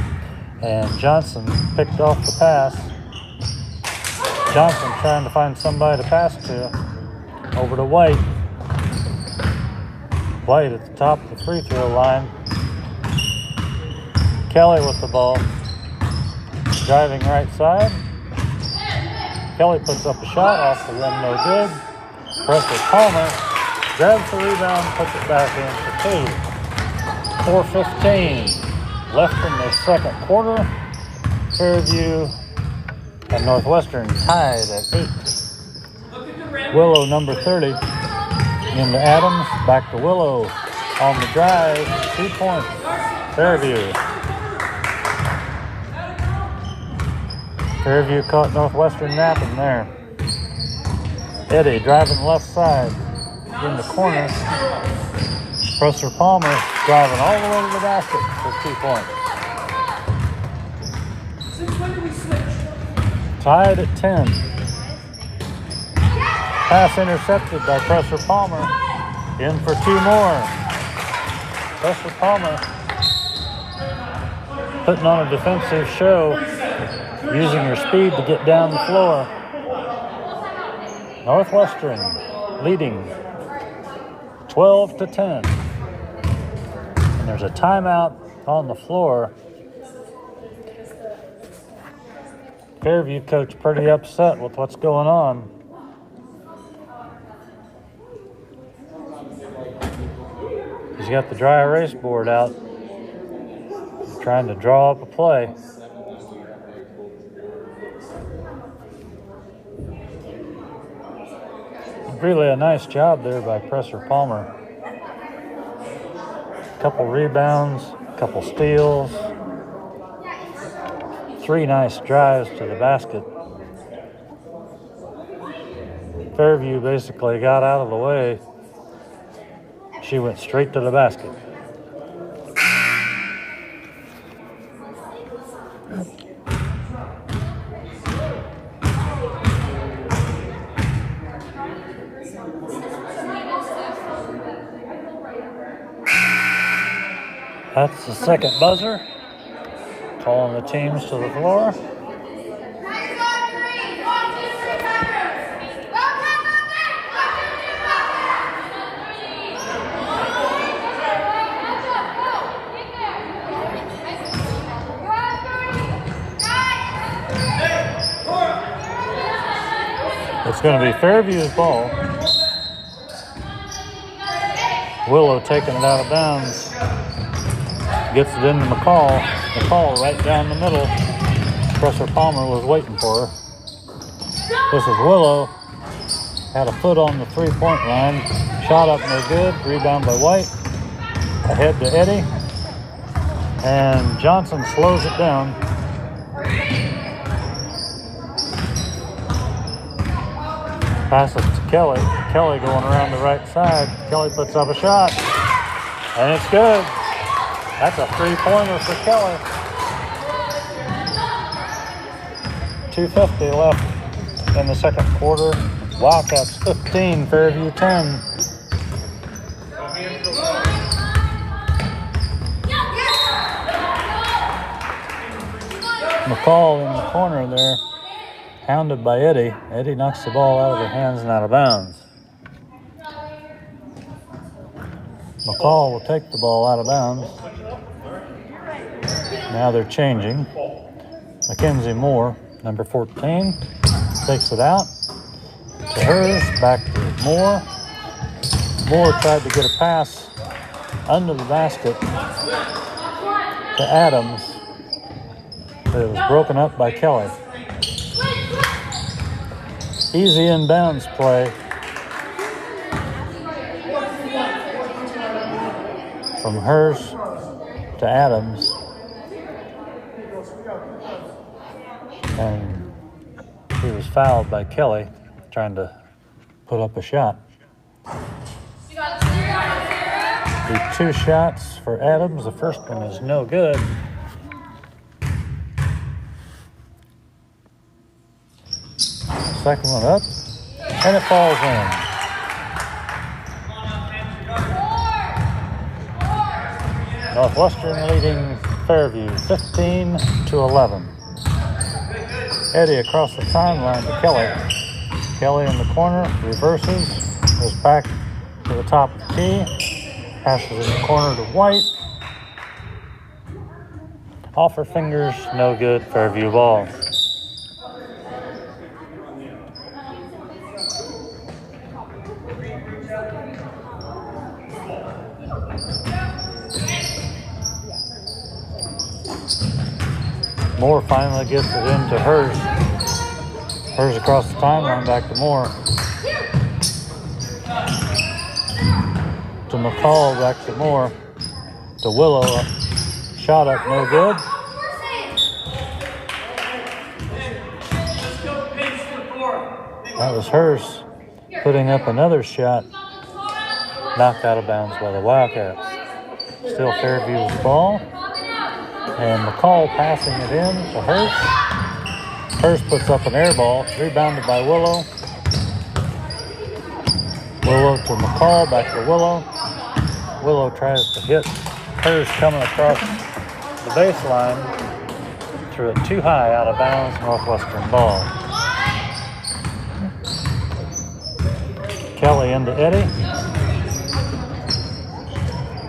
And Johnson picked off the pass. Johnson trying to find somebody to pass to. Over to White. White at the top of the free throw line. Kelly with the ball. Driving right side. Kelly puts up a shot off the rim, no good. Preston Palmer grabs the rebound, puts it back in for 2. 4:15 left in the second quarter. Fairview and Northwestern tied at 8. Willow, number 30. Into Adams, back to Willow on the drive, 2 points, Fairview. Fairview caught Northwestern napping there. Eddie driving left side in the corner. Presser Palmer driving all the way to the basket for 2 points. Tied at 10. Pass intercepted by Presser Palmer. In for 2 more. Presser Palmer putting on a defensive show, using her speed to get down the floor. Northwestern leading 12-10. And there's a timeout on the floor. Fairview coach pretty upset with what's going on. He's got the dry erase board out, trying to draw up a play. Really a nice job there by Presser Palmer. Couple rebounds, couple steals, 3 nice drives to the basket. Fairview basically got out of the way. She went straight to the basket. That's the second buzzer. Calling the teams to the floor. It's going to be Fairview's ball. Willow taking it out of bounds. Gets it into McCall. McCall right down the middle. Presser Palmer was waiting for her. This is Willow. Had a foot on the three-point line. Shot up no good. Rebound by White. Ahead to Eddie. And Johnson slows it down. Passes to Kelly. Kelly going around the right side. Kelly puts up a shot. And it's good. That's a three-pointer for Kelly. 2:50 left in the second quarter. Wildcats 15, Fairview 10. McCall in the corner there, hounded by Eddie. Eddie knocks the ball out of her hands and out of bounds. McCall will take the ball out of bounds. Now they're changing. Mackenzie Moore, number 14, takes it out to hers, back to Moore. Moore tried to get a pass under the basket to Adams, but it was broken up by Kelly. Easy inbounds play from hers to Adams. And he was fouled by Kelly trying to put up a shot. The 2 shots for Adams. The first one is no good. Second one up, and it falls in. Northwestern leading Fairview 15-11. Eddie across the timeline to Kelly. Kelly in the corner, reverses, goes back to the top of the key, passes in the corner to White. Off her fingers, no good, Fairview ball. Moore finally gets it into hers. Hers across the timeline, back to Moore. To McCall, back to Moore. To Willow, shot up, no good. That was hers, putting up another shot, knocked out of bounds by the Wildcats. Still Fairview's ball. And McCall passing it in to Hurst. Hurst puts up an air ball, rebounded by Willow. Willow to McCall, back to Willow. Willow tries to hit Hurst coming across the baseline. Threw it too high, out of bounds, Northwestern ball. Kelly into Eddie.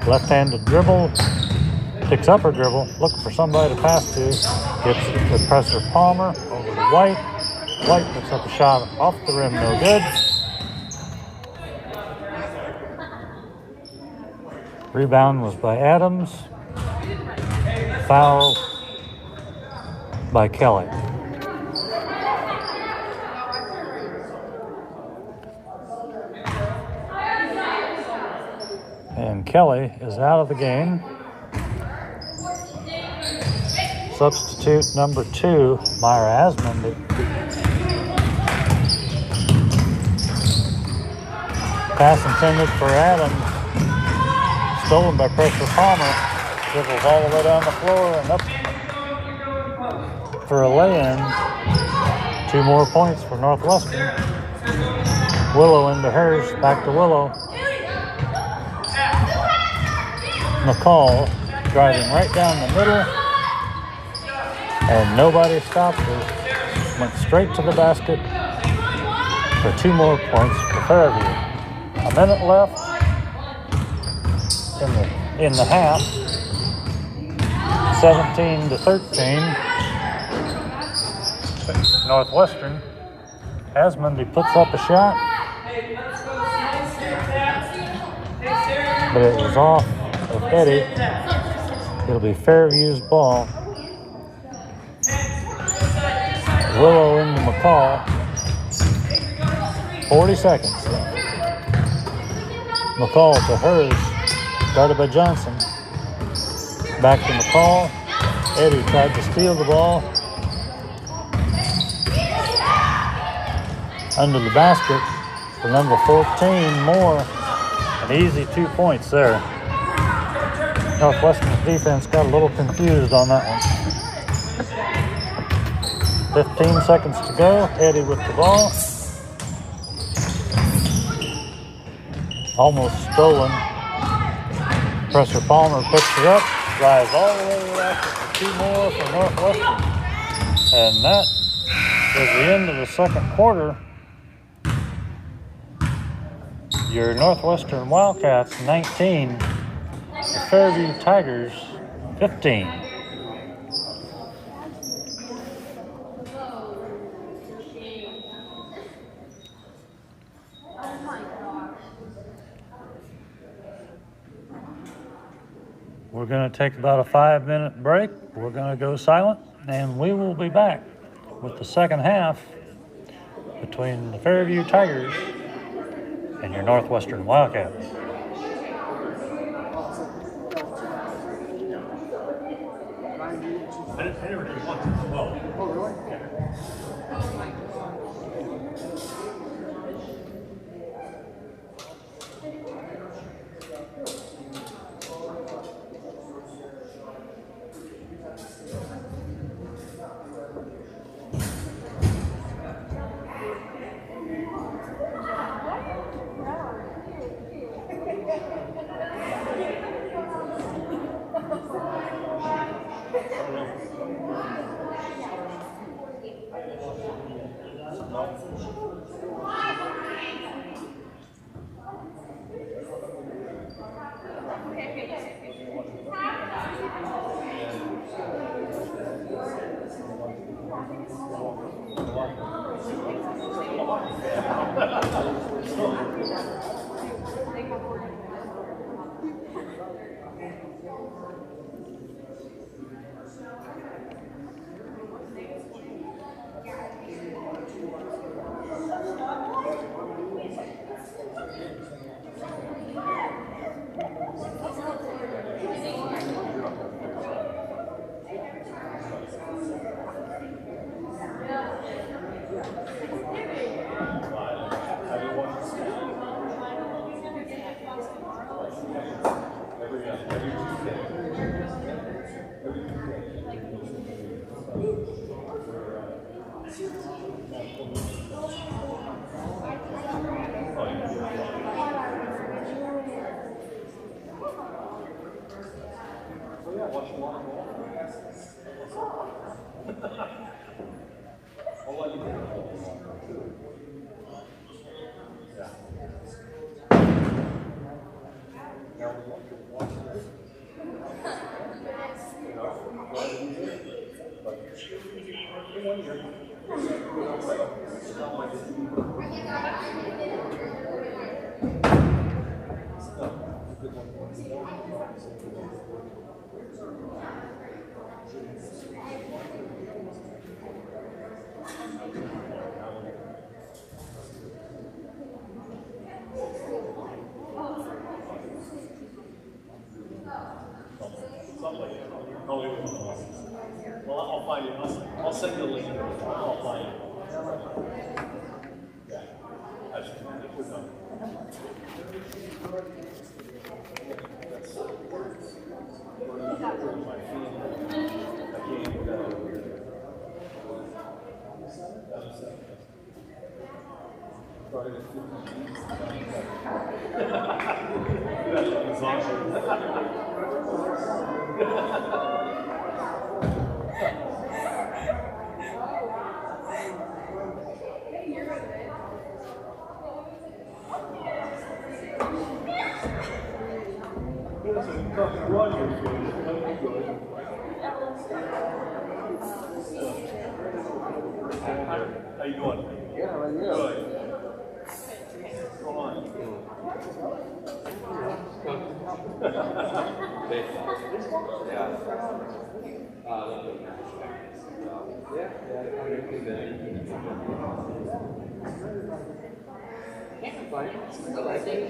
Left-handed dribble. Picks up her dribble, looking for somebody to pass to. Gets it to Presser Palmer, over to White. White picks up a shot off the rim, no good. Rebound was by Adams. Foul by Kelly. And Kelly is out of the game. Substitute number 2, Myra Asmund. Pass intended for Adams. Stolen by Pressure Palmer. Dribbles all the way down the floor and up for a lay-in. 2 more points for Northwestern. Willow into hers. Back to Willow. McCall driving right down the middle. And nobody stopped her. Went straight to the basket for 2 more points for Fairview. A minute left in the half. 17-13. Northwestern. Asmundy puts up a shot, but it was off of Eddie. It'll be Fairview's ball. Willow into McCall. 40 seconds. McCall to hers. Guarded by Johnson. Back to McCall. Eddie tried to steal the ball. Under the basket for number 14, Moore. An easy 2 points there. Northwestern's defense got a little confused on that one. 15 seconds to go. Eddie with the ball. Almost stolen. Pressure Palmer picks her up. Drives all the way back for 2 more for Northwestern. And that is the end of the second quarter. Your Northwestern Wildcats 19, the Fairview Tigers 15. We're going to take about a 5-minute break. We're going to go silent, and we will be back with the second half between the Fairview Tigers and your Northwestern Wildcats. send you a link. I'll apply it. How you doing? Yeah, right here. Good. Come on.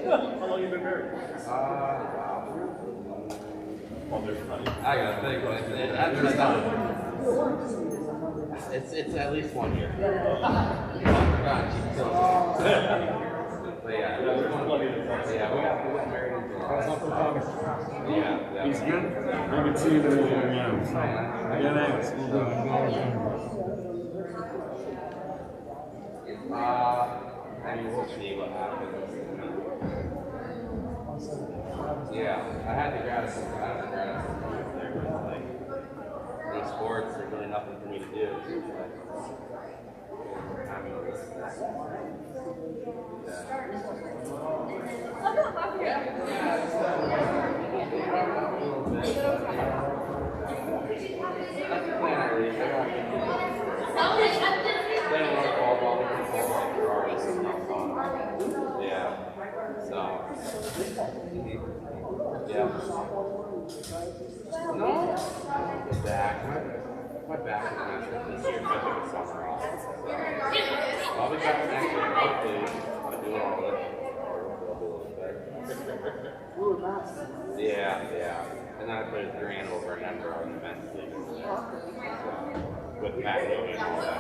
How long you been married? Oh, there's funny. I gotta think. It's at least 1 year. God, she's killing me. But yeah, we got married in July. Yeah. He's good. I can see that. Yeah, thanks. I mean, we'll see what happens. Yeah, I had to grab some. Like, no sports, there's really nothing for me to do. My back is messed up this year, but it's summer off. I'll be back next year. Hopefully, I'll do all of it. Or I'll do a little bit. Yeah. And then I put a grand over a number on the men's league. With Matt Young and all that.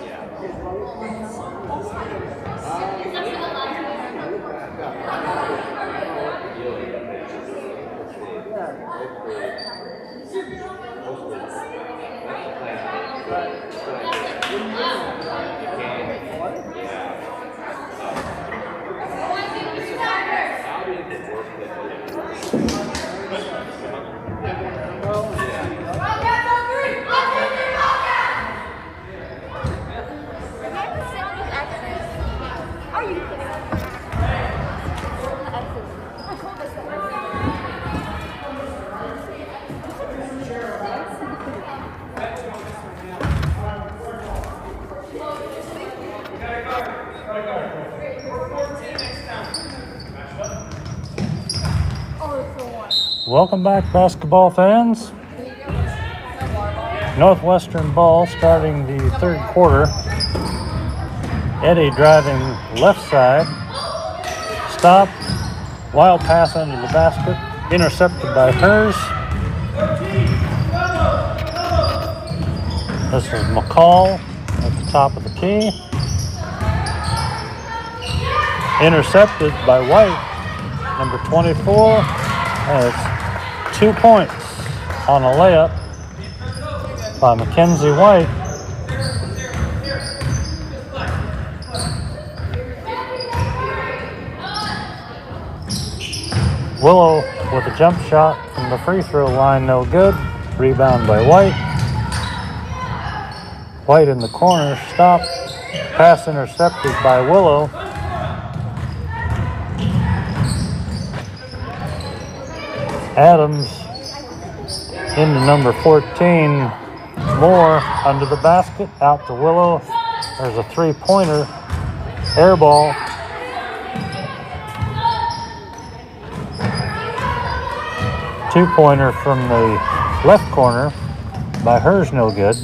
Yeah. Welcome back, basketball fans. Northwestern ball starting the third quarter. Eddie driving left side. Stop. Wild pass under the basket. Intercepted by Hers. This is McCall at the top of the key. Intercepted by White, number 24. And it's 2 points on a layup by Mackenzie White. Willow with a jump shot from the free throw line, no good. Rebound by White. White in the corner, stop. Pass intercepted by Willow. Adams into number 14, Moore under the basket, out to Willow. There's a three-pointer, air ball. Two-pointer from the left corner by Hers, no good.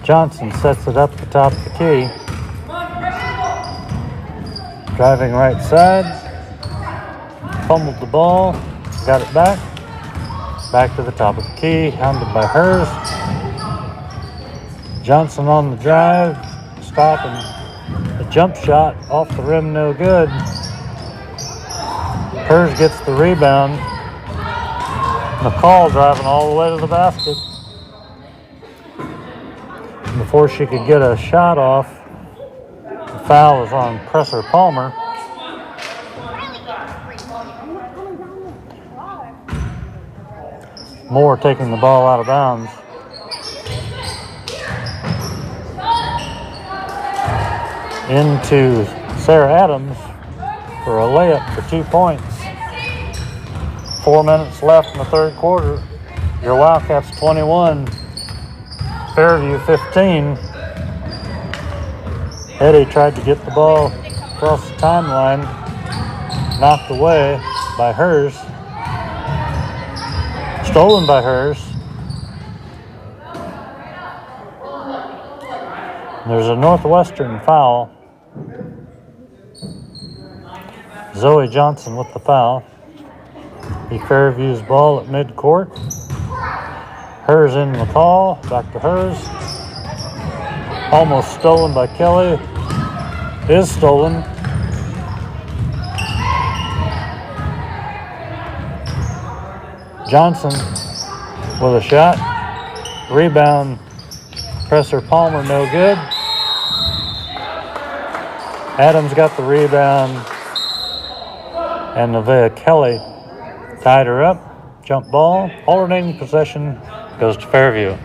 Johnson sets it up the top of the key. Driving right side, fumbled the ball. Got it back. Back to the top of the key, hounded by hers. Johnson on the drive, stopping a jump shot off the rim, no good. Hers gets the rebound. McCall driving all the way to the basket. Before she could get a shot off, the foul was on Presser Palmer. Moore taking the ball out of bounds. Into Sarah Adams for a layup for 2 points. 4 minutes left in the third quarter. Your Wildcats 21, Fairview 15. Eddie tried to get the ball across the timeline, knocked away by hers. Stolen by hers. There's a Northwestern foul. Zoe Johnson with the foul. Be Fairview's ball at midcourt. Hers in McCall. Back to hers. Almost stolen by Kelly. Is stolen. Johnson with a shot. Rebound. Presser Palmer, no good. Adams got the rebound. And Nevaeh Kelly tied her up. Jump ball. Alternating possession goes to Fairview.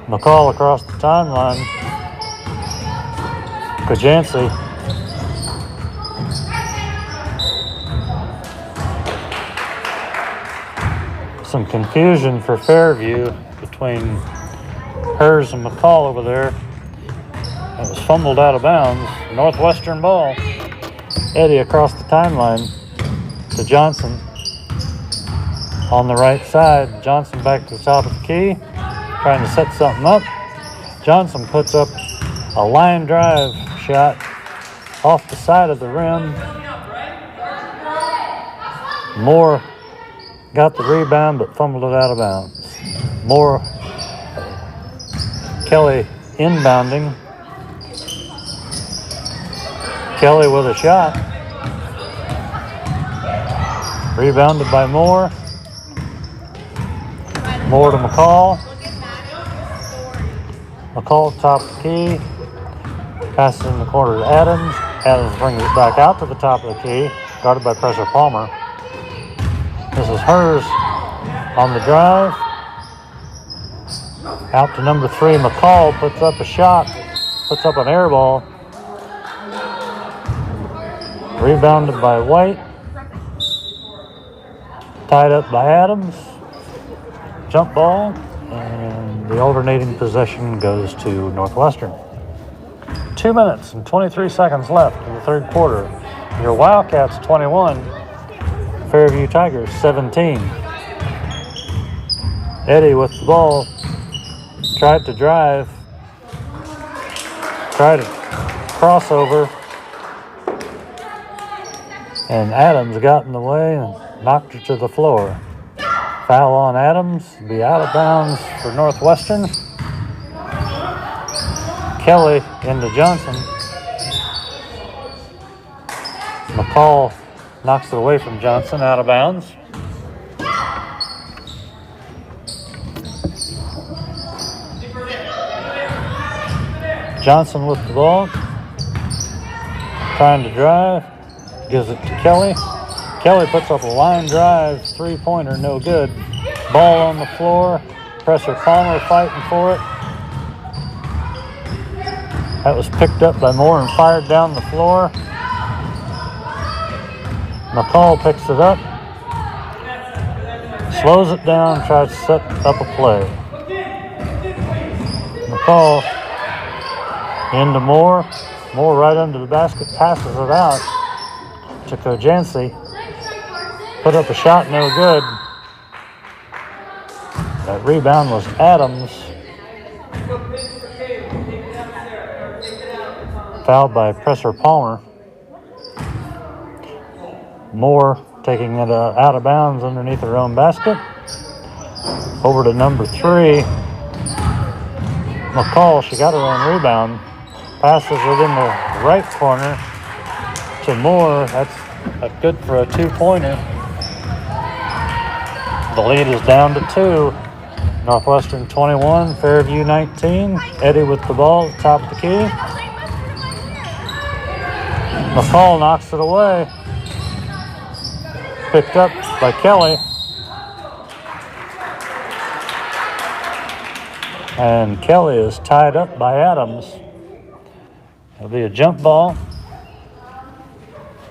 McCall across the timeline. Kajansi. Some confusion for Fairview between hers and McCall over there. It was fumbled out of bounds. Northwestern ball. Eddie across the timeline to Johnson. On the right side, Johnson back to the top of the key. Trying to set something up. Johnson puts up a line drive shot off the side of the rim. Moore got the rebound but fumbled it out of bounds. Moore, Kelly inbounding. Kelly with a shot. Rebounded by Moore. Moore to McCall. McCall top of the key. Passes in the corner to Adams. Adams brings it back out to the top of the key. Guarded by Presser Palmer. This is hers on the drive. Out to number 3. McCall puts up a shot. Puts up an air ball. Rebounded by White. Tied up by Adams. Jump ball. And the alternating possession goes to Northwestern. 2 minutes and 23 seconds left in the third quarter. Your Wildcats 21, Fairview Tigers 17. Eddie with the ball. Tried to drive. Tried a crossover. And Adams got in the way and knocked her to the floor. Foul on Adams. Be out of bounds for Northwestern. Kelly into Johnson. McCall knocks it away from Johnson, out of bounds. Johnson with the ball. Trying to drive. Gives it to Kelly. Kelly puts up a line drive, 3-pointer, no good. Ball on the floor. Presser Palmer fighting for it. That was picked up by Moore and fired down the floor. McCall picks it up. Slows it down, tries to set up a play. McCall into Moore. Moore right under the basket, passes it out to Kojansi. Put up a shot, no good. That rebound was Adams. fouled by Presser Palmer. Moore taking it out of bounds underneath her own basket. Over to number 3, McCall. She got her own rebound. Passes it in the right corner to Moore. That's good for a 2-pointer. The lead is down to 2. Northwestern 21, Fairview 19. Eddie with the ball, top of the key. McCall knocks it away. Picked up by Kelly. And Kelly is tied up by Adams. It'll be a jump ball.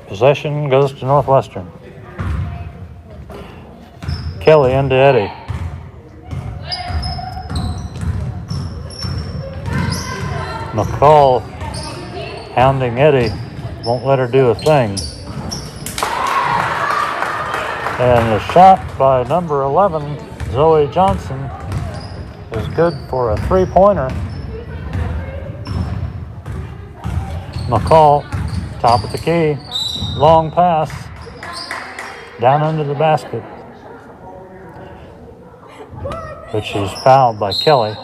Possession goes to Northwestern. Kelly into Eddie. McCall hounding Eddie. Won't let her do a thing. And the shot by number 11, Zoe Johnson, is good for a 3-pointer. McCall, top of the key, long pass, down under the basket. But she's fouled by Kelly.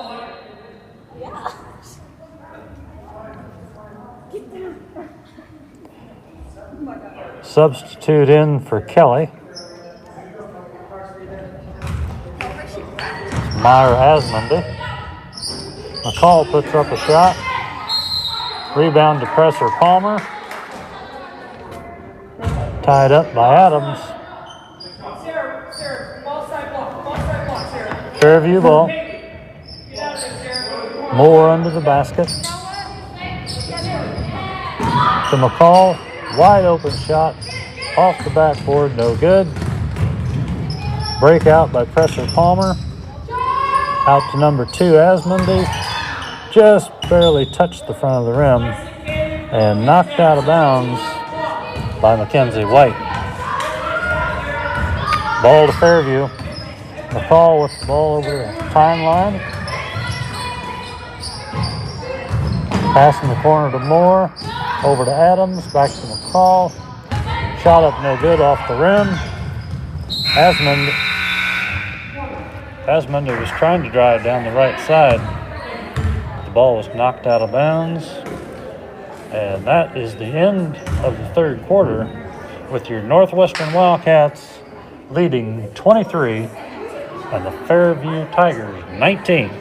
Substitute in for Kelly. Meyer Asmondy. McCall puts up a shot. Rebound to Presser Palmer. Tied up by Adams. Fairview ball. Moore under the basket. To McCall. Wide open shot. Off the backboard. No good. Breakout by Presser Palmer. Out to number 2, Asmondy. Just barely touched the front of the rim and knocked out of bounds by Mackenzie White. Ball to Fairview. McCall with the ball over the timeline. Pass in the corner to Moore. Over to Adams. Back to McCall. Shot up no good off the rim. Asmondy was trying to drive down the right side. The ball was knocked out of bounds. And that is the end of the third quarter with your Northwestern Wildcats leading 23 and the Fairview Tigers 19.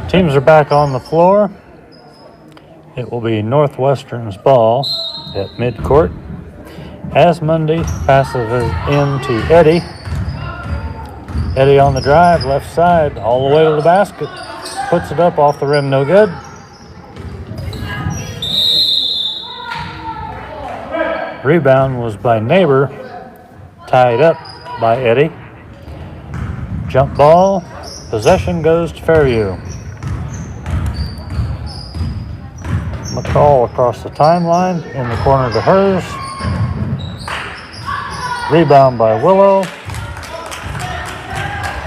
Teams are back on the floor. It will be Northwestern's ball. at midcourt. Asmundi passes it in to Eddie. Eddie on the drive, left side, all the way to the basket. Puts it up off the rim, no good. Rebound was by Neighbor, tied up by Eddie. Jump ball, possession goes to Fairview. McCall across the timeline, in the corner to hers. Rebound by Willow.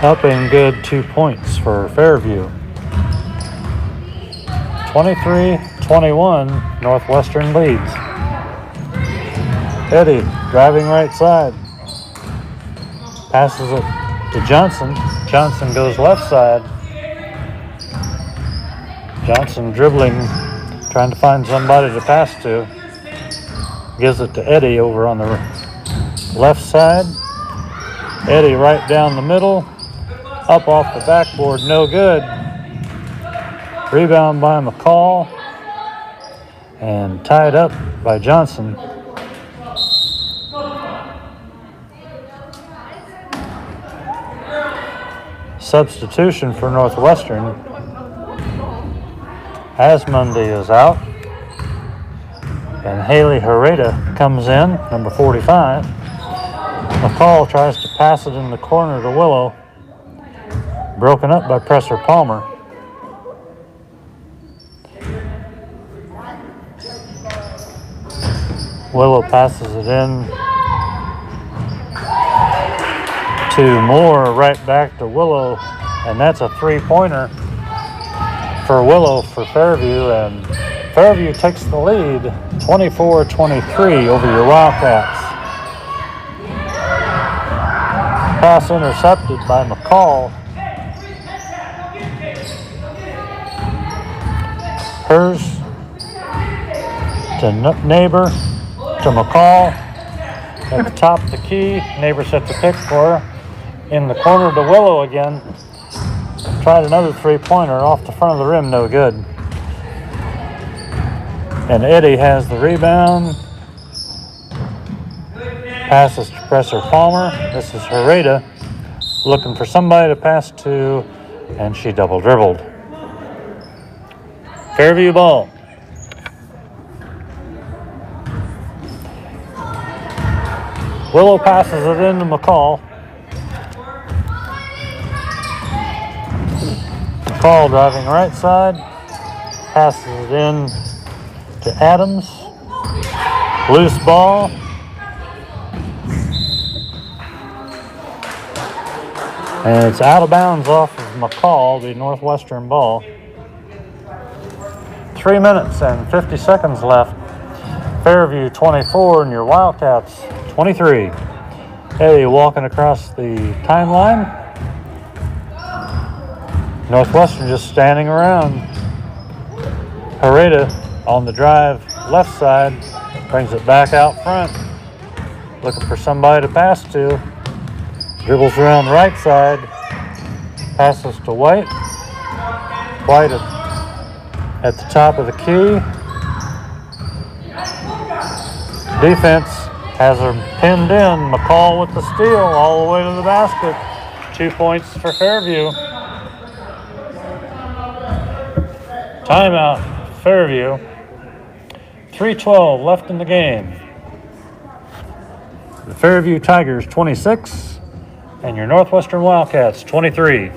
Up and good, 2 points for Fairview. 23-21, Northwestern leads. Eddie driving right side. Passes it to Johnson. Johnson goes left side. Johnson dribbling, trying to find somebody to pass to. Gives it to Eddie over on the left side. Eddie right down the middle. Up off the backboard, no good. Rebound by McCall. And tied up by Johnson. Substitution for Northwestern. Asmundi is out. And Haley Herrera comes in, number 45. McCall tries to pass it in the corner to Willow. Broken up by Presser Palmer. Willow passes it in to Moore, right back to Willow, and that's a three-pointer for Willow for Fairview, and Fairview takes the lead 24-23 over your Wildcats. Pass intercepted by McCall. Hers to Neighbor, to McCall. At the top of the key, Neighbor sets a pick for her. In the corner to Willow again. Tried another three-pointer off the front of the rim, no good. And Eddie has the rebound. Passes to Presser Palmer. This is Herrera looking for somebody to pass to, and she double dribbled. Fairview ball. Willow passes it into McCall. McCall driving right side. Passes it in to Adams. Loose ball. And it's out of bounds off of McCall, the Northwestern ball. 3 minutes and 50 seconds left. Fairview 24 and your Wildcats 23. Eddie walking across the timeline. Northwestern just standing around. Herrera on the drive left side. Brings it back out front. Looking for somebody to pass to. Dribbles around the right side. Passes to White. White at the top of the key. Defense has her pinned in. McCall with the steal all the way to the basket. 2 points for Fairview. Timeout, Fairview. 3:12 left in the game. The Fairview Tigers 26 and your Northwestern Wildcats 23.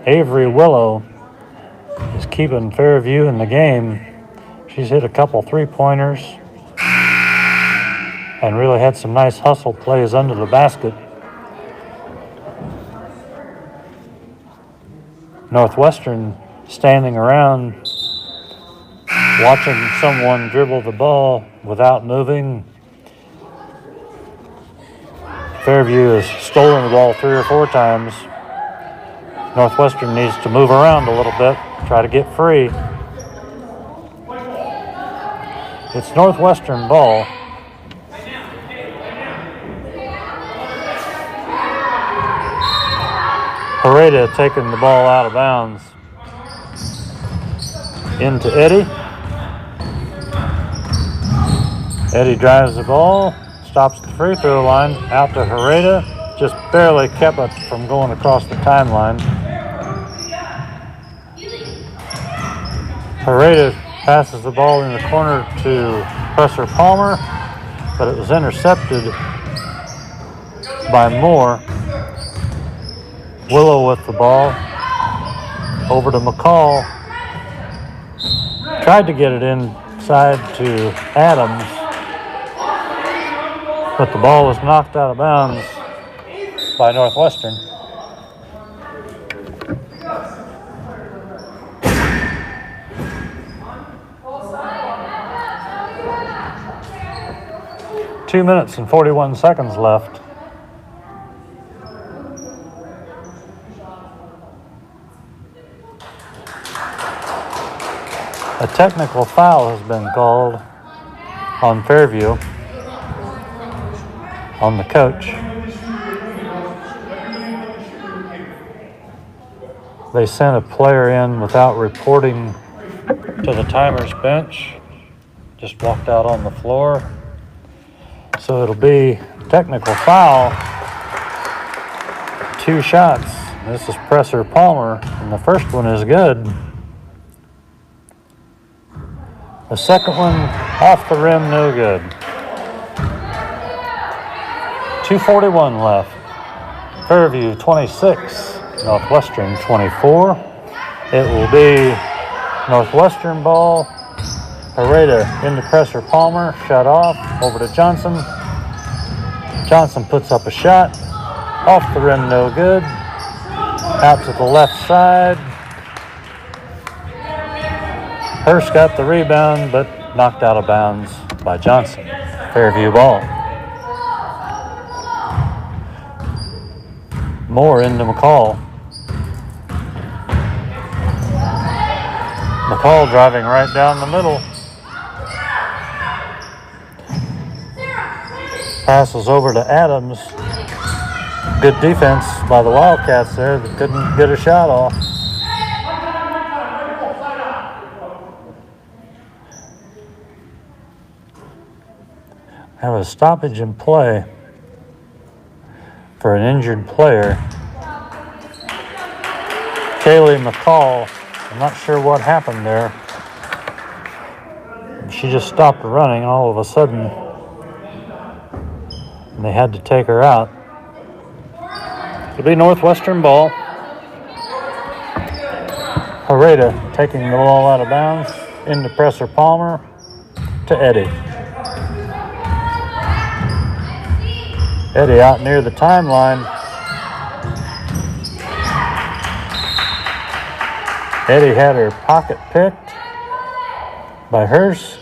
Avery Willow is keeping Fairview in the game. She's hit a couple three-pointers and really had some nice hustle plays under the basket. Northwestern standing around Watching someone dribble the ball without moving. Fairview has stolen the ball 3 or 4 times. Northwestern needs to move around a little bit, try to get free. It's Northwestern ball. Hereda taking the ball out of bounds. Into Eddie. Eddie drives the ball, stops the free throw line, out to Hereda. Just barely kept it from going across the timeline. Hereda passes the ball in the corner to Presser Palmer, but it was intercepted by Moore. Willow with the ball. Over to McCall. Tried to get it inside to Adams, but the ball was knocked out of bounds by Northwestern. Two minutes and 41 seconds left. A technical foul has been called on Fairview, on the coach. They sent a player in without reporting to the timer's bench. Just walked out on the floor. So it'll be technical foul. 2 shots. This is Presser Palmer, and the first one is good. The second one off the rim, no good. 2:41 left. Fairview 26, Northwestern 24. It will be Northwestern ball. Hereda into Presser Palmer, shut off, over to Johnson. Johnson puts up a shot, off the rim, no good. Out to the left side. Hurst got the rebound, but knocked out of bounds by Johnson. Fairview ball. Moore into McCall. McCall driving right down the middle. Passes over to Adams. Good defense by the Wildcats there. They couldn't get a shot off. Have a stoppage in play for an injured player. Kaylee McCall, I'm not sure what happened there. She just stopped running all of a sudden, and they had to take her out. It'll be Northwestern ball. Hereda taking the ball out of bounds, into Presser Palmer, to Eddie. Eddie out near the timeline. Eddie had her pocket picked by Hurst,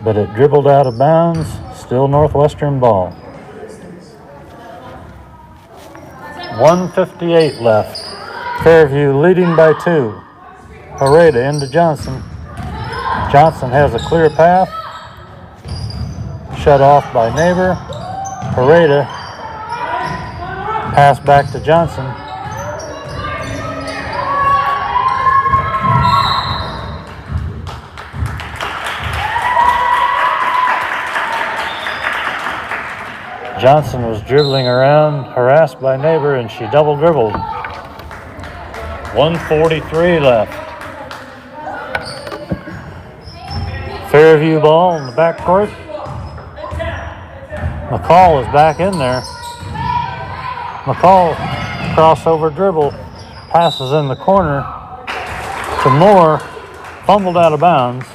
but it dribbled out of bounds. Still Northwestern ball. 1:58 left. Fairview leading by 2. Hereda into Johnson. Johnson has a clear path. Shut off by Neighbor. Hereda, pass back to Johnson. Johnson was dribbling around, harassed by Neighbor, and she double dribbled. 1:43 left. Fairview ball in the backcourt. McCall is back in there. McCall, crossover dribble, passes in the corner to Moore, fumbled out of bounds.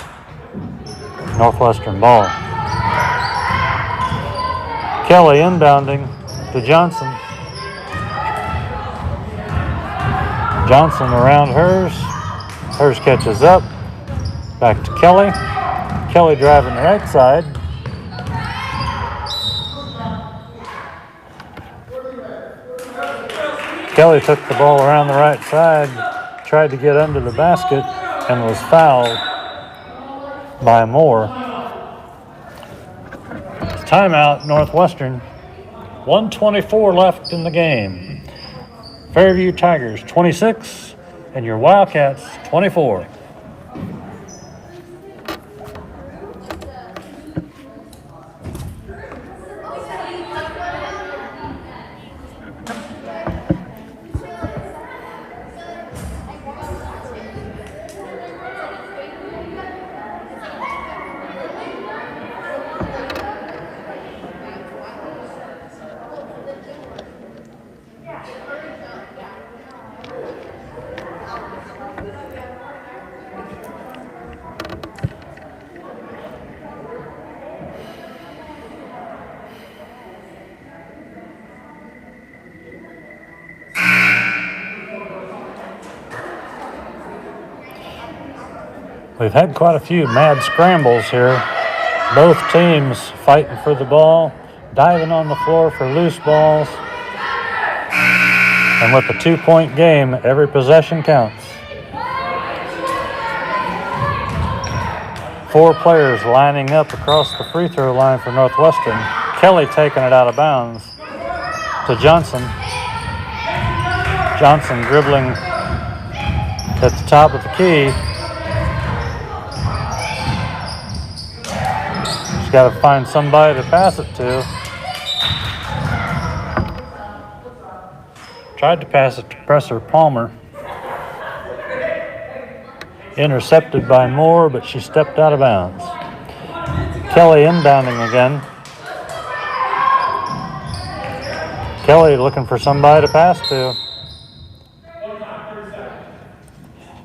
Northwestern ball. Kelly inbounding to Johnson. Johnson around Hurst. Hurst catches up. Back to Kelly. Kelly driving the right side. Kelly took the ball around the right side, tried to get under the basket, and was fouled by Moore. Timeout, Northwestern. 1:24 left in the game. Fairview Tigers 26 and your Wildcats 24. We've had quite a few mad scrambles here. Both teams fighting for the ball, diving on the floor for loose balls. And with a 2-point game, every possession counts. 4 players lining up across the free throw line for Northwestern. Kelly taking it out of bounds to Johnson. Johnson dribbling at the top of the key. She's got to find somebody to pass it to. Tried to pass it to Presser Palmer. Intercepted by Moore, but she stepped out of bounds. Kelly inbounding again. Kelly looking for somebody to pass to.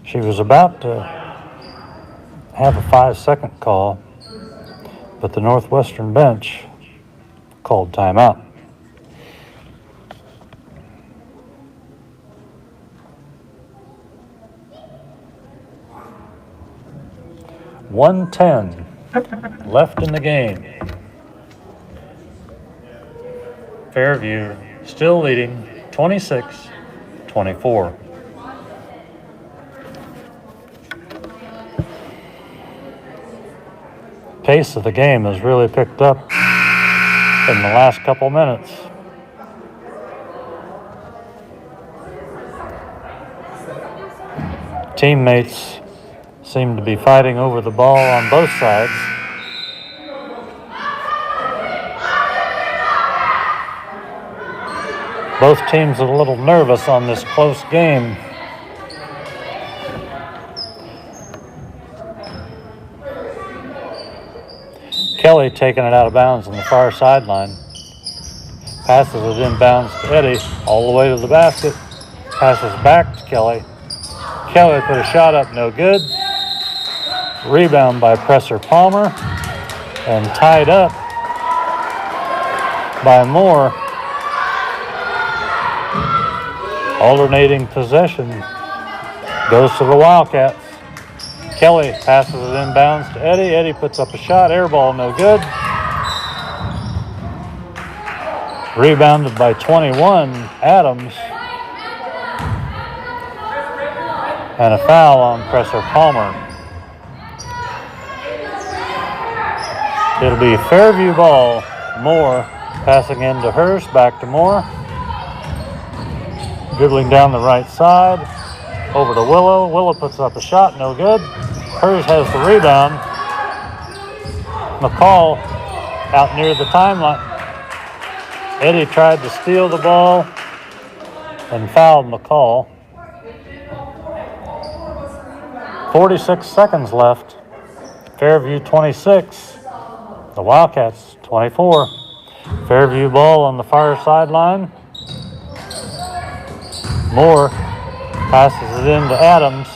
She was about to have a 5-second call, but the Northwestern bench called timeout. .110 left in the game. Fairview still leading 26-24. Pace of the game has really picked up in the last couple minutes. Teammates seem to be fighting over the ball on both sides. Both teams are a little nervous on this close game. Kelly taking it out of bounds on the far sideline. Passes it inbounds to Eddie all the way to the basket. Passes back to Kelly. Kelly put a shot up, no good. Rebound by Presser Palmer and tied up by Moore. Alternating possession goes to the Wildcats. Kelly passes it inbounds to Eddie. Eddie puts up a shot, air ball, no good. Rebounded by 21, Adams. And a foul on Presser Palmer. It'll be Fairview ball. Moore passing into Hurst, back to Moore. Dribbling down the right side, over to Willow. Willow puts up a shot, no good. Hurst has the rebound. McCall out near the timeline. Eddie tried to steal the ball and fouled McCall. 46 seconds left. Fairview 26. The Wildcats 24. Fairview ball on the far sideline. Moore passes it in to Adams.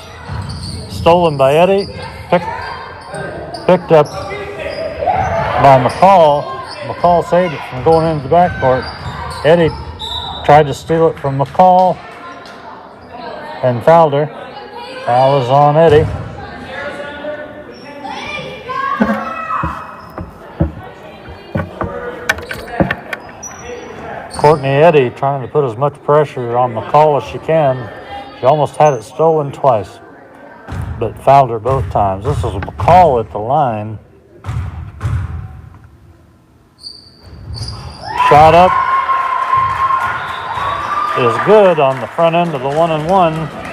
Stolen by Eddie. Picked up by McCall. McCall saved it from going into the backcourt. Eddie tried to steal it from McCall and fouled her. Foul is on Eddie. Courtney Eddy trying to put as much pressure on McCall as she can. She almost had it stolen twice, but fouled her both times. This is McCall at the line. Shot up is good on the front end of the 1-and-1.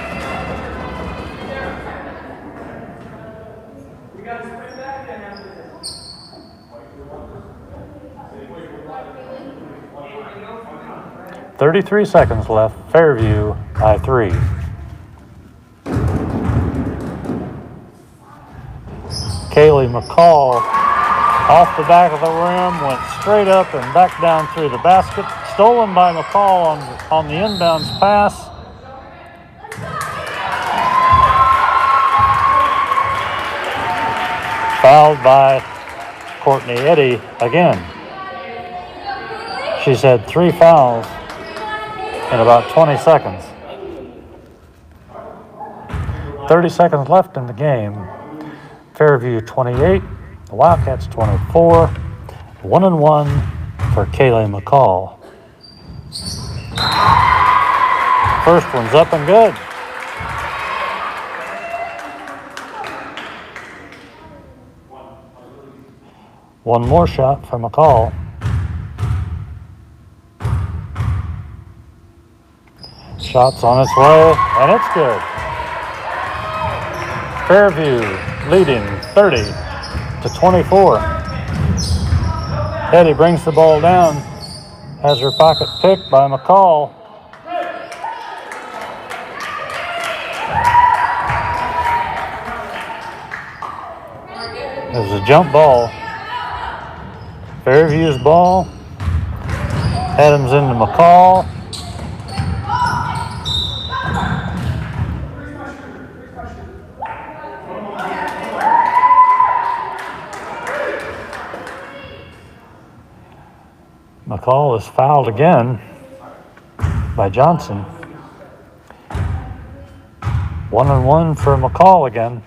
.33 seconds left. Fairview by 3. Kaylee McCall off the back of the rim, went straight up and back down through the basket. Stolen by McCall on the inbounds pass. Fouled by Courtney Eddy again. She's had 3 fouls in about 20 seconds. 30 seconds left in the game. Fairview 28, the Wildcats 24. 1-and-1 for Kaylee McCall. First one's up and good. One more shot for McCall. Shot's on its way, and it's good. Fairview leading 30-24. Eddy brings the ball down, has her pocket picked by McCall. It was a jump ball. Fairview's ball. Adams into McCall. McCall is fouled again by Johnson. 1-and-1 for McCall again.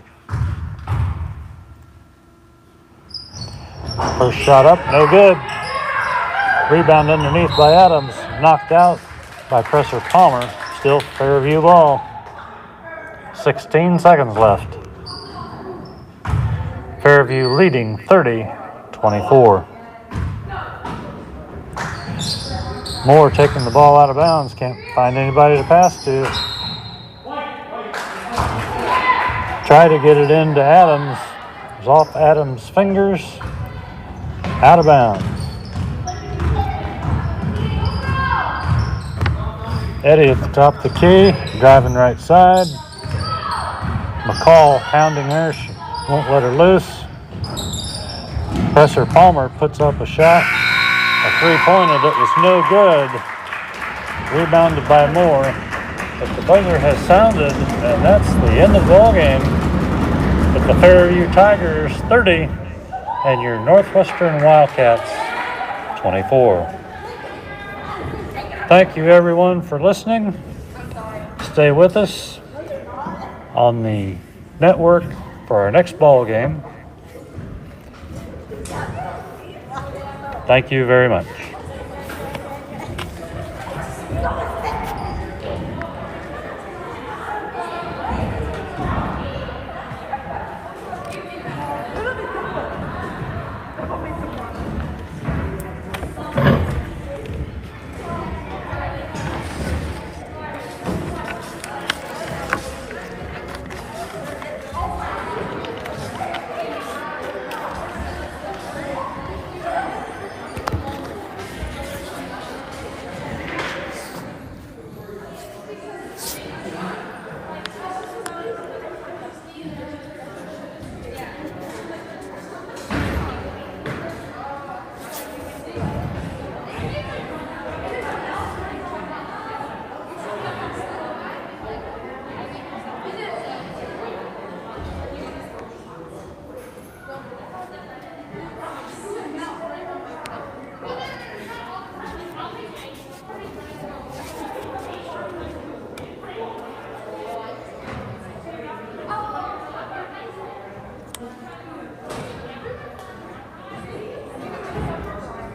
First shot up, no good. Rebound underneath by Adams, knocked out by Presser Palmer. Still Fairview ball. 16 seconds left. Fairview leading 30-24. Moore taking the ball out of bounds. Can't find anybody to pass to. Try to get it into Adams. It was off Adams' fingers. Out of bounds. Eddy at the top of the key. Driving right side. McCall hounding her. She won't let her loose. Presser Palmer puts up a shot. A three-pointer that was no good. Rebounded by Moore. But the buzzer has sounded, and that's the end of the ball game. With the Fairview Tigers 30 and your Northwestern Wildcats 24. Thank you everyone for listening. Stay with us on the network for our next ball game. Thank you very much.